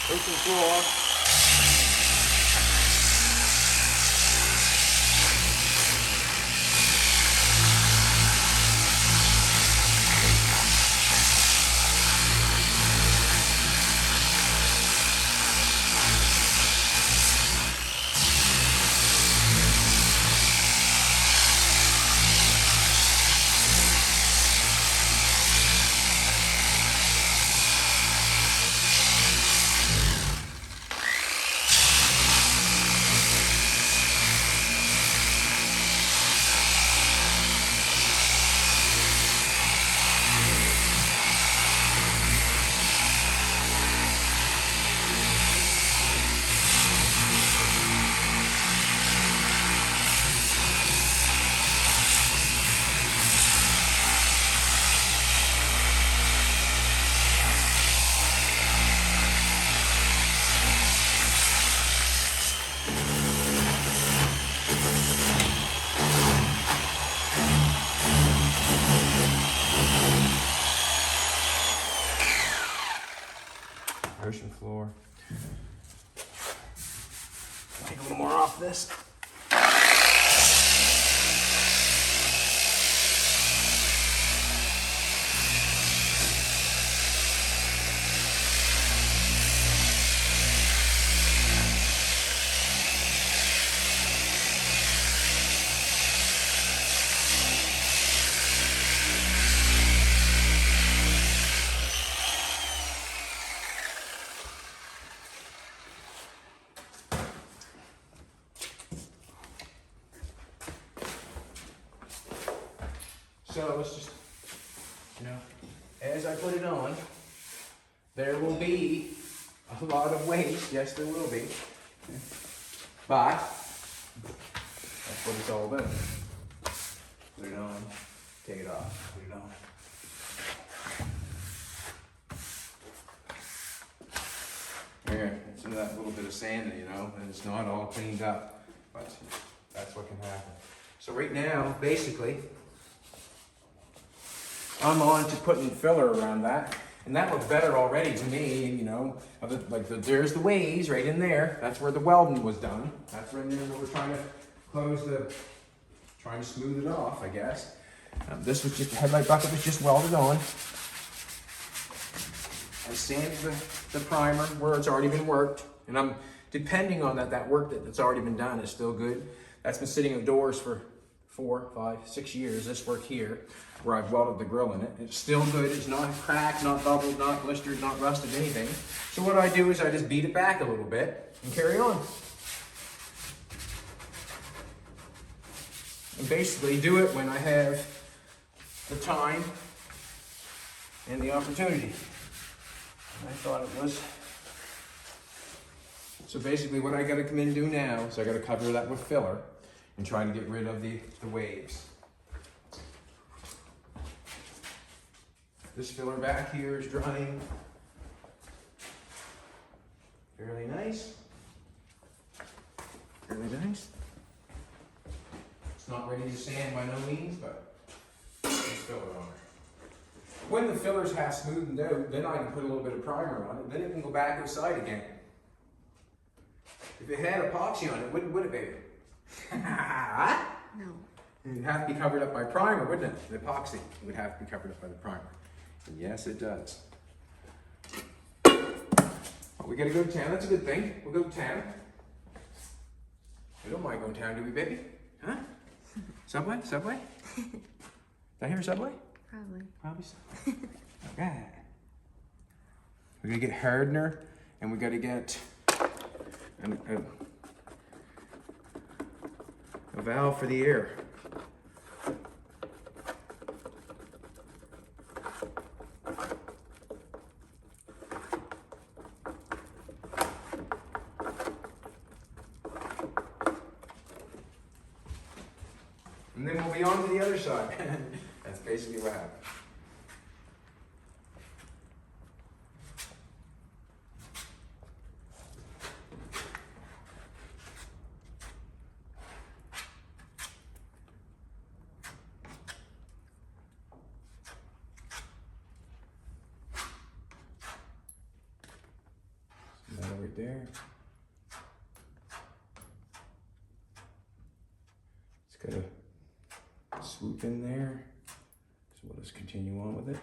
Ocean floor. Ocean floor. Take a little more off this. So let's just, you know, as I put it on, there will be a lot of waste. Yes, there will be. But that's what it's all about. Put it on, take it off, put it on. Here, some of that little bit of sand, you know, and it's not all cleaned up, but that's what can happen. So right now, basically, I'm on to putting filler around that, and that looks better already to me, you know. There's the ways right in there. That's where the welding was done. That's right in there where we're trying to trying to smooth it off, I guess. This was just, the headlight bucket was just welded on. I sanded the primer where it's already been worked, and I'm depending on that work that's already been done is still good. That's been sitting outdoors for 4, 5, 6 years, this work here, where I've welded the grill in it. It's still good, it's not cracked, not bubbled, not blistered, not rusted, anything. So what I do is I just beat it back a little bit and carry on. And basically do it when I have the time and the opportunity. I thought it was. So basically what I gotta come in and do now is I gotta cover that with filler and try to get rid of the waves. This filler back here is drying fairly nice. Fairly nice. It's not ready to sand by no means, but there's filler on it. When the filler's half smoothened out, then I can put a little bit of primer on it, then it can go back inside again. If it had epoxy on it, would it, baby? No. It'd have to be covered up by primer, wouldn't it? The epoxy would have to be covered up by the primer. And yes, it does. Oh, we gotta go to town. That's a good thing. We'll go to town. We don't mind going to town, do we, baby? Huh? Subway? Subway? Did I hear Subway? Probably. Probably so. Alright. We gotta get hardener, and we gotta get a valve for the air. And then we'll be on to the other side. That's basically what happened. Metal right there. It's got a swoop in there. So we'll just continue on with it.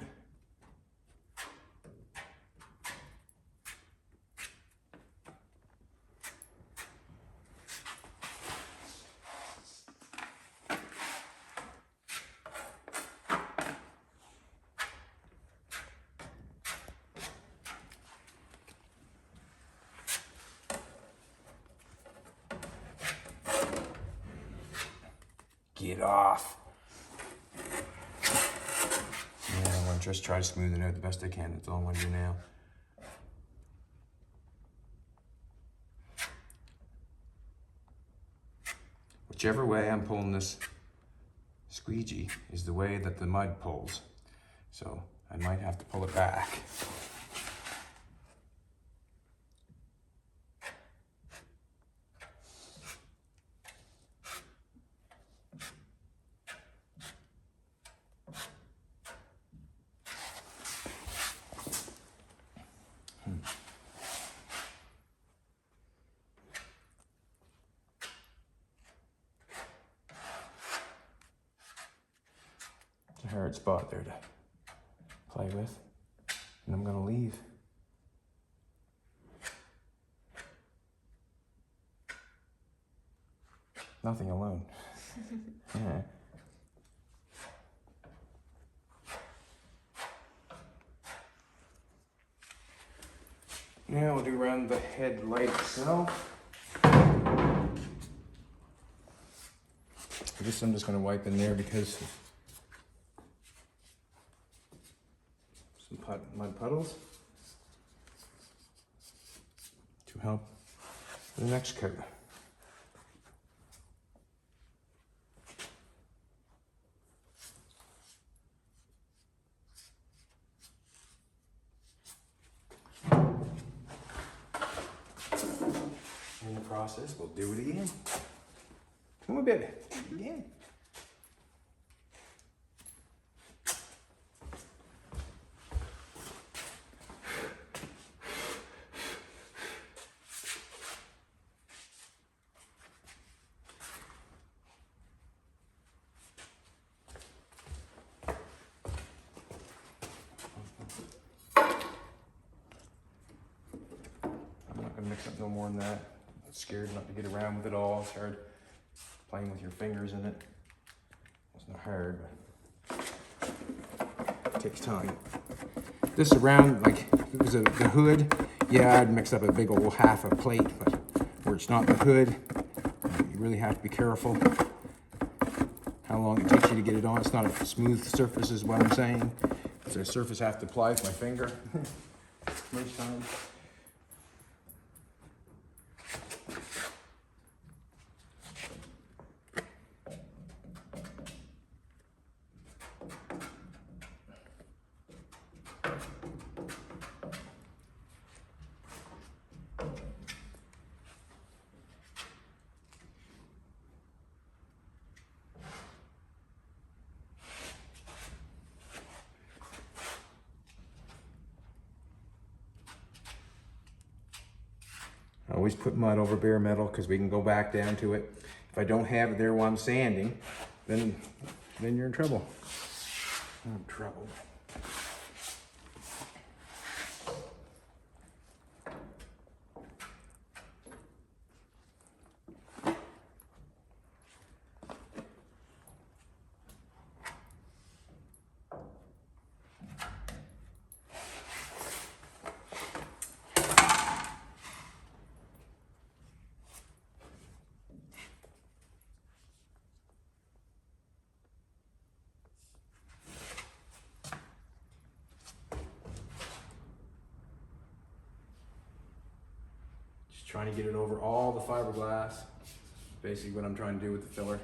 Get off. Yeah, I'm gonna just try to smooth it out the best I can. That's all I'm gonna do now. Whichever way I'm pulling this squeegee is the way that the mud pulls. So I might have to pull it back. It's a hard spot there to play with, and I'm gonna leave. Nothing alone. Yeah. Now we'll do around the headlight itself. I guess I'm just gonna wipe in there because mud puddles to help the next coat. In the process, we'll do it again. Come on, baby. Again. I'm not gonna mix up no more than that. I'm scared not to get around with it all. It's hard playing with your fingers in it. It's not hard, but it takes time. This around, like, if it was the hood, yeah, I'd mix up a big old half a plate, but where it's not the hood, you really have to be careful how long it takes you to get it on. It's not a smooth surface is what I'm saying. It's a surface I have to apply with my finger most times. I always put mud over bare metal because we can go back down to it. If I don't have it there while I'm sanding, then you're in trouble. I'm in trouble. Trying to get it over all the fiberglass. Basically what I'm trying to do with the filler.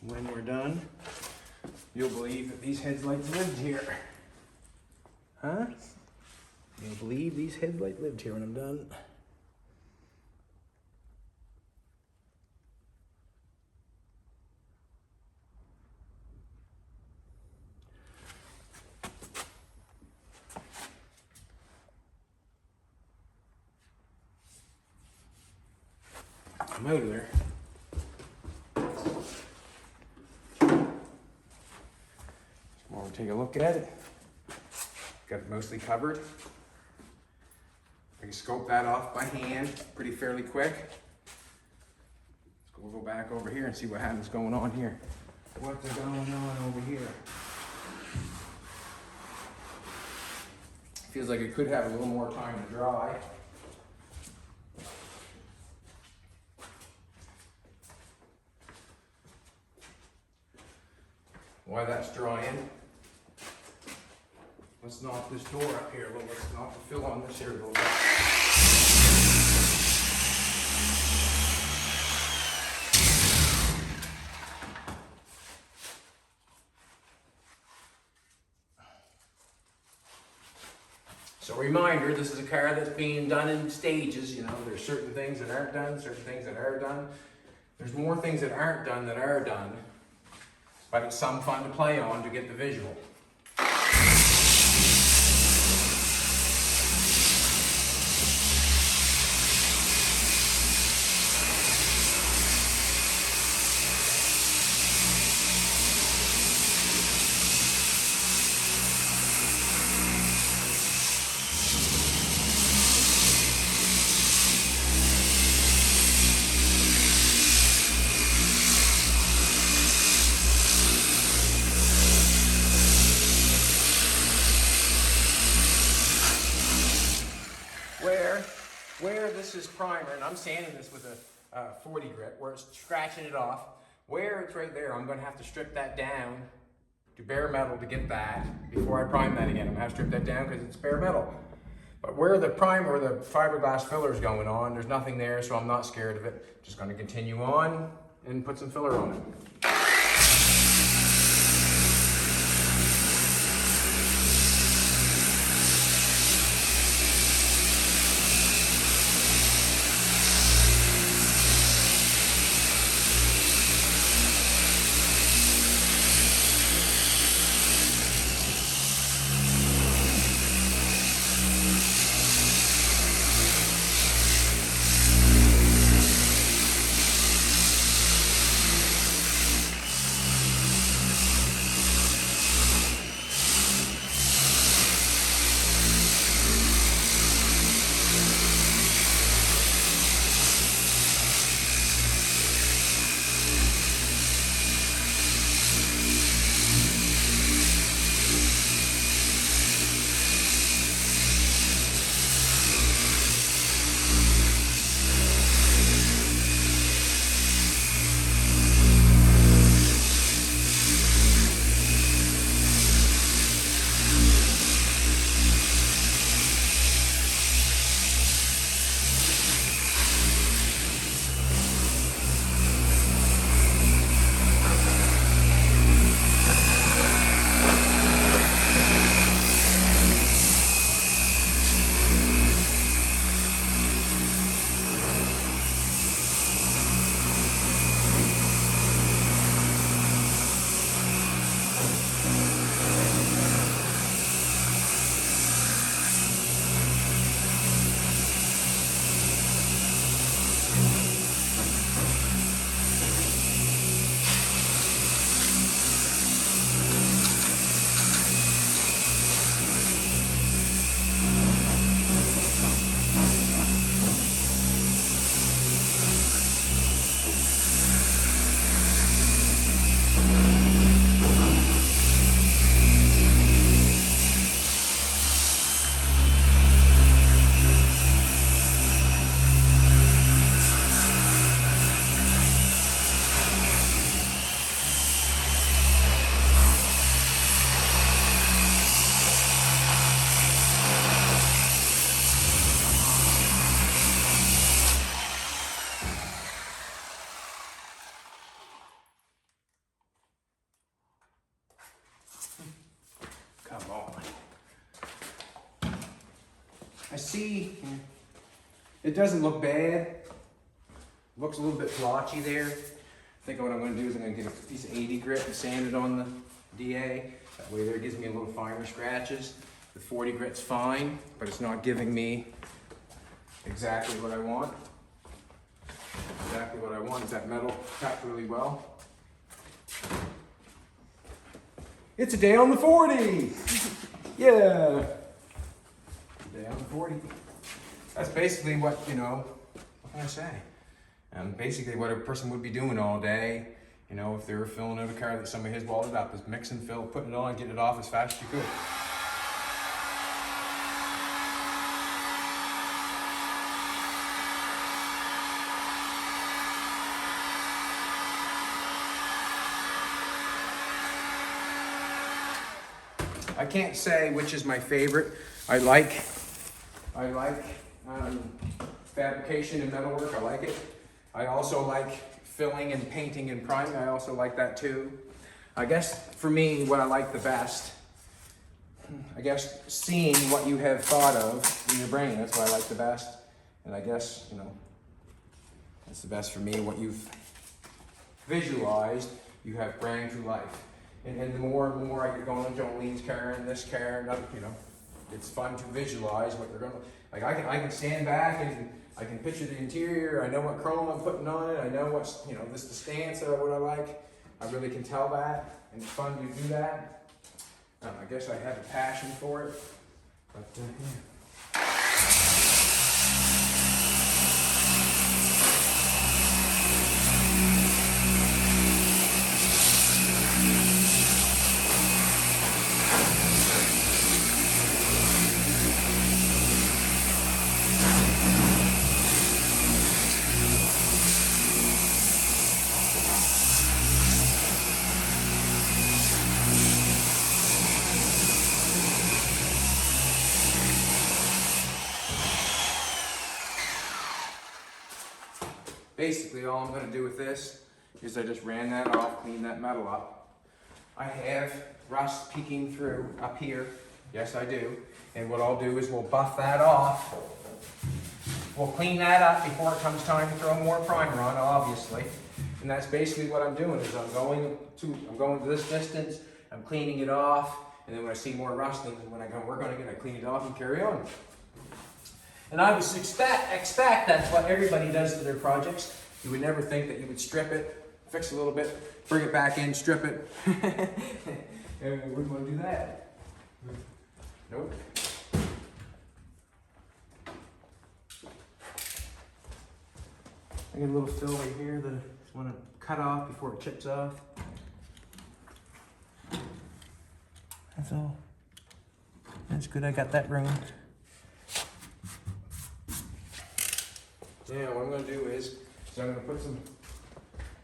When we're done, you'll believe that these headlights lived here. Huh? You'll believe these headlights lived here when I'm done. I'm out of there. We'll take a look at it. Got it mostly covered. I can scope that off by hand pretty fairly quick. We'll go back over here and see what happens going on here. What's going on over here? Feels like it could have a little more time to dry. While that's drying, let's knock this door up here a little. Let's knock the fill on this here a little bit. So reminder, this is a car that's being done in stages. You know, there's certain things that aren't done, certain things that are done. There's more things that aren't done that are done, but it's some fun to play on to get the visual. Where this is primer, and I'm sanding this with a 40 grit, where it's scratching it off, where it's right there, I'm going to have to strip that down to bare metal to get that before I prime that again. I'm going to have to strip that down because it's bare metal. But where the primer, the fiberglass filler is going on, there's nothing there, so I'm not scared of it. Just going to continue on and put some filler on it. Come on. I see it doesn't look bad. Looks a little bit blotchy there. I think what I'm going to do is I'm going to get a piece of 80 grit and sand it on the DA. That way there, it gives me a little finer scratches. The 40 grit's fine, but it's not giving me exactly what I want. Exactly what I want is that metal tacked really well. It's a day on the 40! Yeah! Day on the 40. That's basically what, you know, what can I say? Basically what a person would be doing all day, you know, if they were filling out a car that somebody has welded up, is mix and fill, putting it on, getting it off as fast as you could. I can't say which is my favorite. I like fabrication and metalwork. I like it. I also like filling and painting and priming. I also like that too. I guess for me, what I like the best I guess, seeing what you have thought of in your brain. That's what I like the best. And I guess, you know, that's the best for me. What you've visualized, you have bring to life. And the more and more I get going on Jolene's car and this car and other, you know, it's fun to visualize what they're going to, like I can stand back and I can picture the interior. I know what chrome I'm putting on it. I know what's, you know, this the stance of what I like. I really can tell that, and it's fun to do that. I guess I have a passion for it, but yeah. Basically, all I'm going to do with this is I just ran that off, cleaned that metal up. I have rust peeking through up here. Yes, I do. And what I'll do is we'll buff that off. We'll clean that up before it comes time to throw more primer on, obviously. And that's basically what I'm doing is I'm going to this distance, I'm cleaning it off, and then when I see more rusting, when I go work on it again, I clean it off and carry on. And I would expect that's what everybody does to their projects. You would never think that you would strip it, fix a little bit, bring it back in, strip it. And we wouldn't want to do that. Nope. I got a little fill right here that I just want to cut off before it chips off. That's all. That's good, I got that room. Now what I'm going to do is I'm going to put some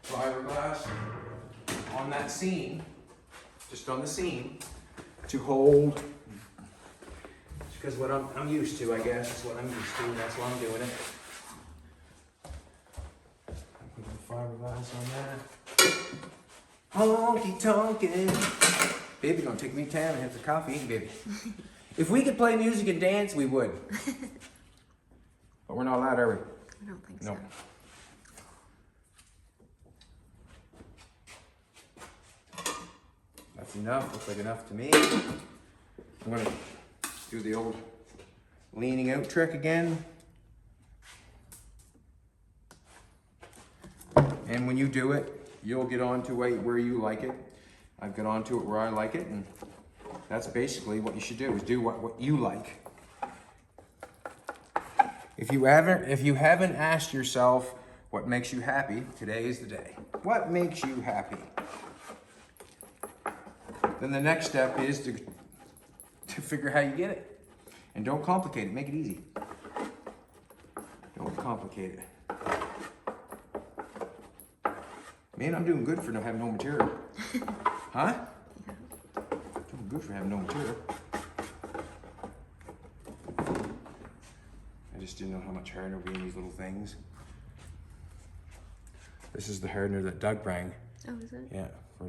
fiberglass on that seam, just on the seam, to hold, because what I'm used to, I guess, is what I'm used to, and that's why I'm doing it. Put the fiberglass on there. Honky tonkin'. Baby gonna take me to town and have some coffee, ain't baby? If we could play music and dance, we would. But we're not allowed, are we? I don't think no. so. That's enough. Looks like enough to me. I'm gonna do the old leaning out trick again. And when you do it, you'll get onto it where you like it. I've got onto it where I like it, and that's basically what you should do, is do what you like. If you haven't asked yourself what makes you happy, today is the day. What makes you happy? Then the next step is to figure how you get it. And don't complicate it, make it easy. Don't complicate it. Man, I'm doing good for not having no material. Huh? Doing good for having no material. I just didn't know how much hardener would be in these little things. This is the hardener that Doug bring. Oh, is it? Yeah, for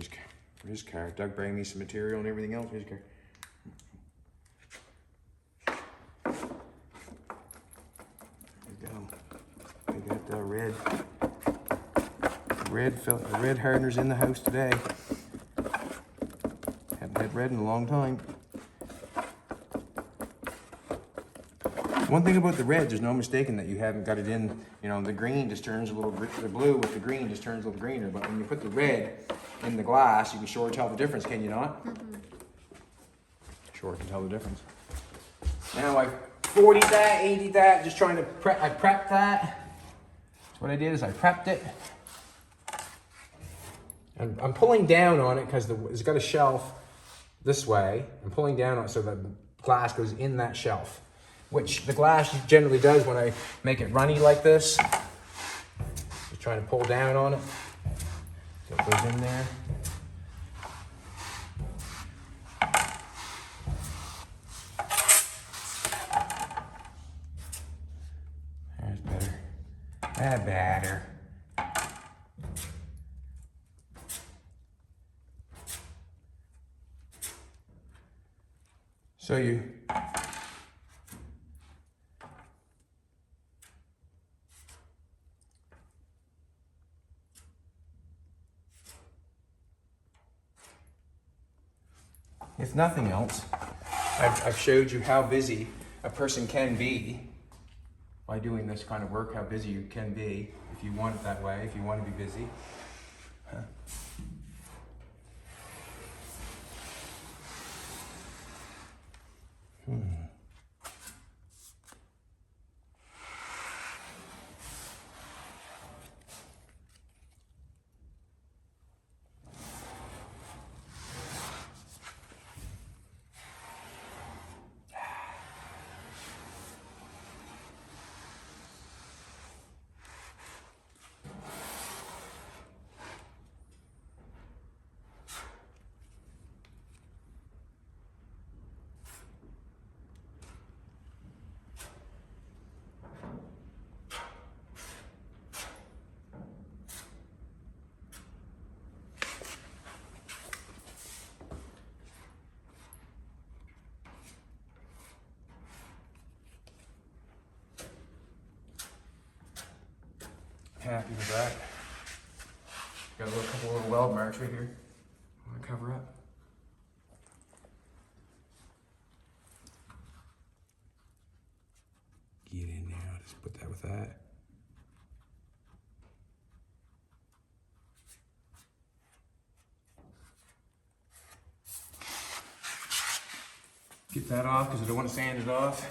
his car. Doug bring me some material and everything else for his car. There we go. We got the red hardeners in the house today. Haven't had red in a long time. One thing about the red, there's no mistaking that you haven't got it in, you know, the green just turns a little, the blue with the green just turns a little greener, but when you put the red in the glass, you can sure tell the difference, can you not? Mm-hmm. Sure can tell the difference. Now I've 40'd that, 80'd that, just trying to I prepped that. What I did is I prepped it. And I'm pulling down on it because it's got a shelf this way. I'm pulling down on it so the glass goes in that shelf, which the glass generally does when I make it runny like this. Just trying to pull down on it so it goes in there. There's better. That better. So you if nothing else, I've showed you how busy a person can be by doing this kind of work, how busy you can be if you want it that way, if you want to be busy. Happy with that. Got a couple little weld marks right here. I want to cover up. Get in now. Just put that with that. Get that off because I don't want to sand it off.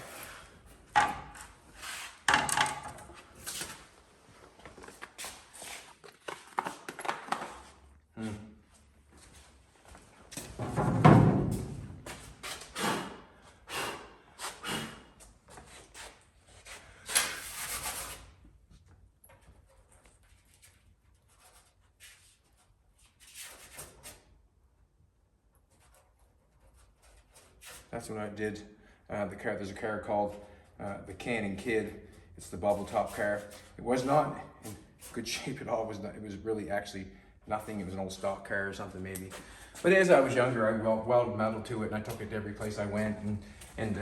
That's when I did the car. There's a car called the Cannon Kid. It's the bubble top car. It was not in good shape at all. It was really actually nothing. It was an old stock car or something maybe. But as I was younger, I welded metal to it and I took it to every place I went. And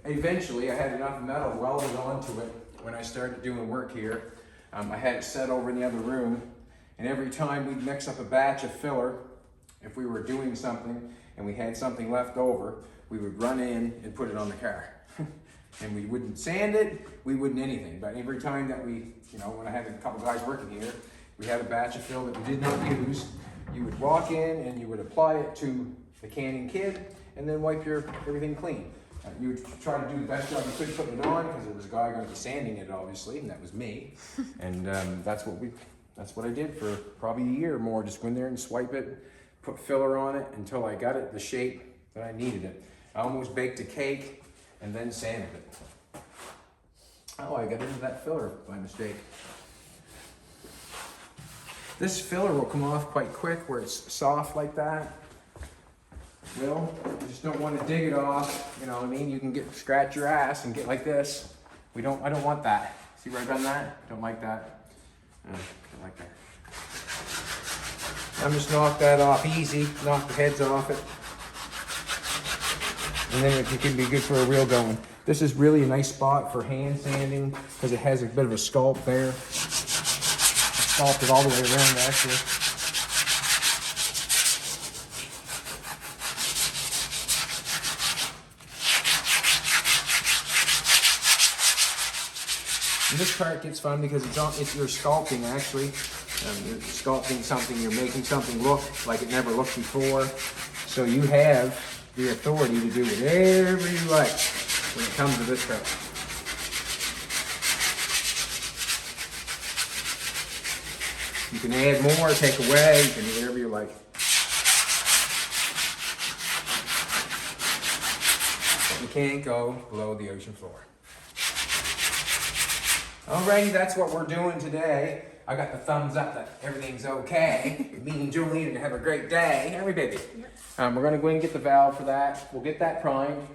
eventually I had enough metal welded onto it when I started doing work here. I had it set over in the other room. And every time we'd mix up a batch of filler, if we were doing something and we had something left over, we would run in and put it on the car. And we wouldn't sand it, we wouldn't anything. But every time that we, when I had a couple guys working here, we had a batch of fill that we did not use, you would walk in and you would apply it to the Cannon Kid and then wipe everything clean. You would try to do the best job you could putting it on because there was a guy going to be sanding it obviously, and that was me. And that's what I did for probably a year or more. Just go in there and swipe it, put filler on it until I got it the shape that I needed it. I almost baked a cake and then sanded it. Oh, I got into that filler by mistake. This filler will come off quite quick where it's soft like that. You just don't want to dig it off, you know what I mean? You can scratch your ass and get like this. I don't want that. See where I've done that? Don't like that. I like that. I'm just knock that off easy, knock the heads off it. And then it can be good for a reel going. This is really a nice spot for hand sanding because it has a bit of a sculpt there. Sculpted all the way around actually. And this part gets fun because you're sculpting actually. You're sculpting something, you're making something look like it never looked before. So you have the authority to do whatever you like when it comes to this part. You can add more, take away, you can do whatever you like. But you can't go below the ocean floor. Alrighty, that's what we're doing today. I got the thumbs up that everything's okay. Me and Julie and have a great day. Are we, baby? We're going to go in and get the valve for that. We'll get that primed.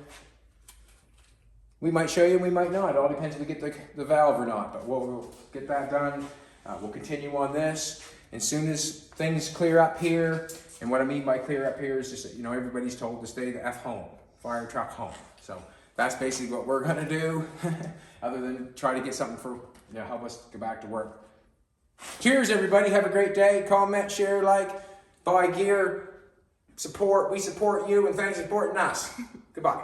We might show you, we might not. It all depends if we get the valve or not. But we'll get that done. We'll continue on this. As soon as things clear up here, and what I mean by clear up here is just that, everybody's told to stay the F home. fire truck home. So that's basically what we're gonna do, other than try to get something for, help us go back to work. Cheers, everybody. Have a great day. Comment, share, like, buy gear, support. We support you, and thanks for supporting us. Goodbye.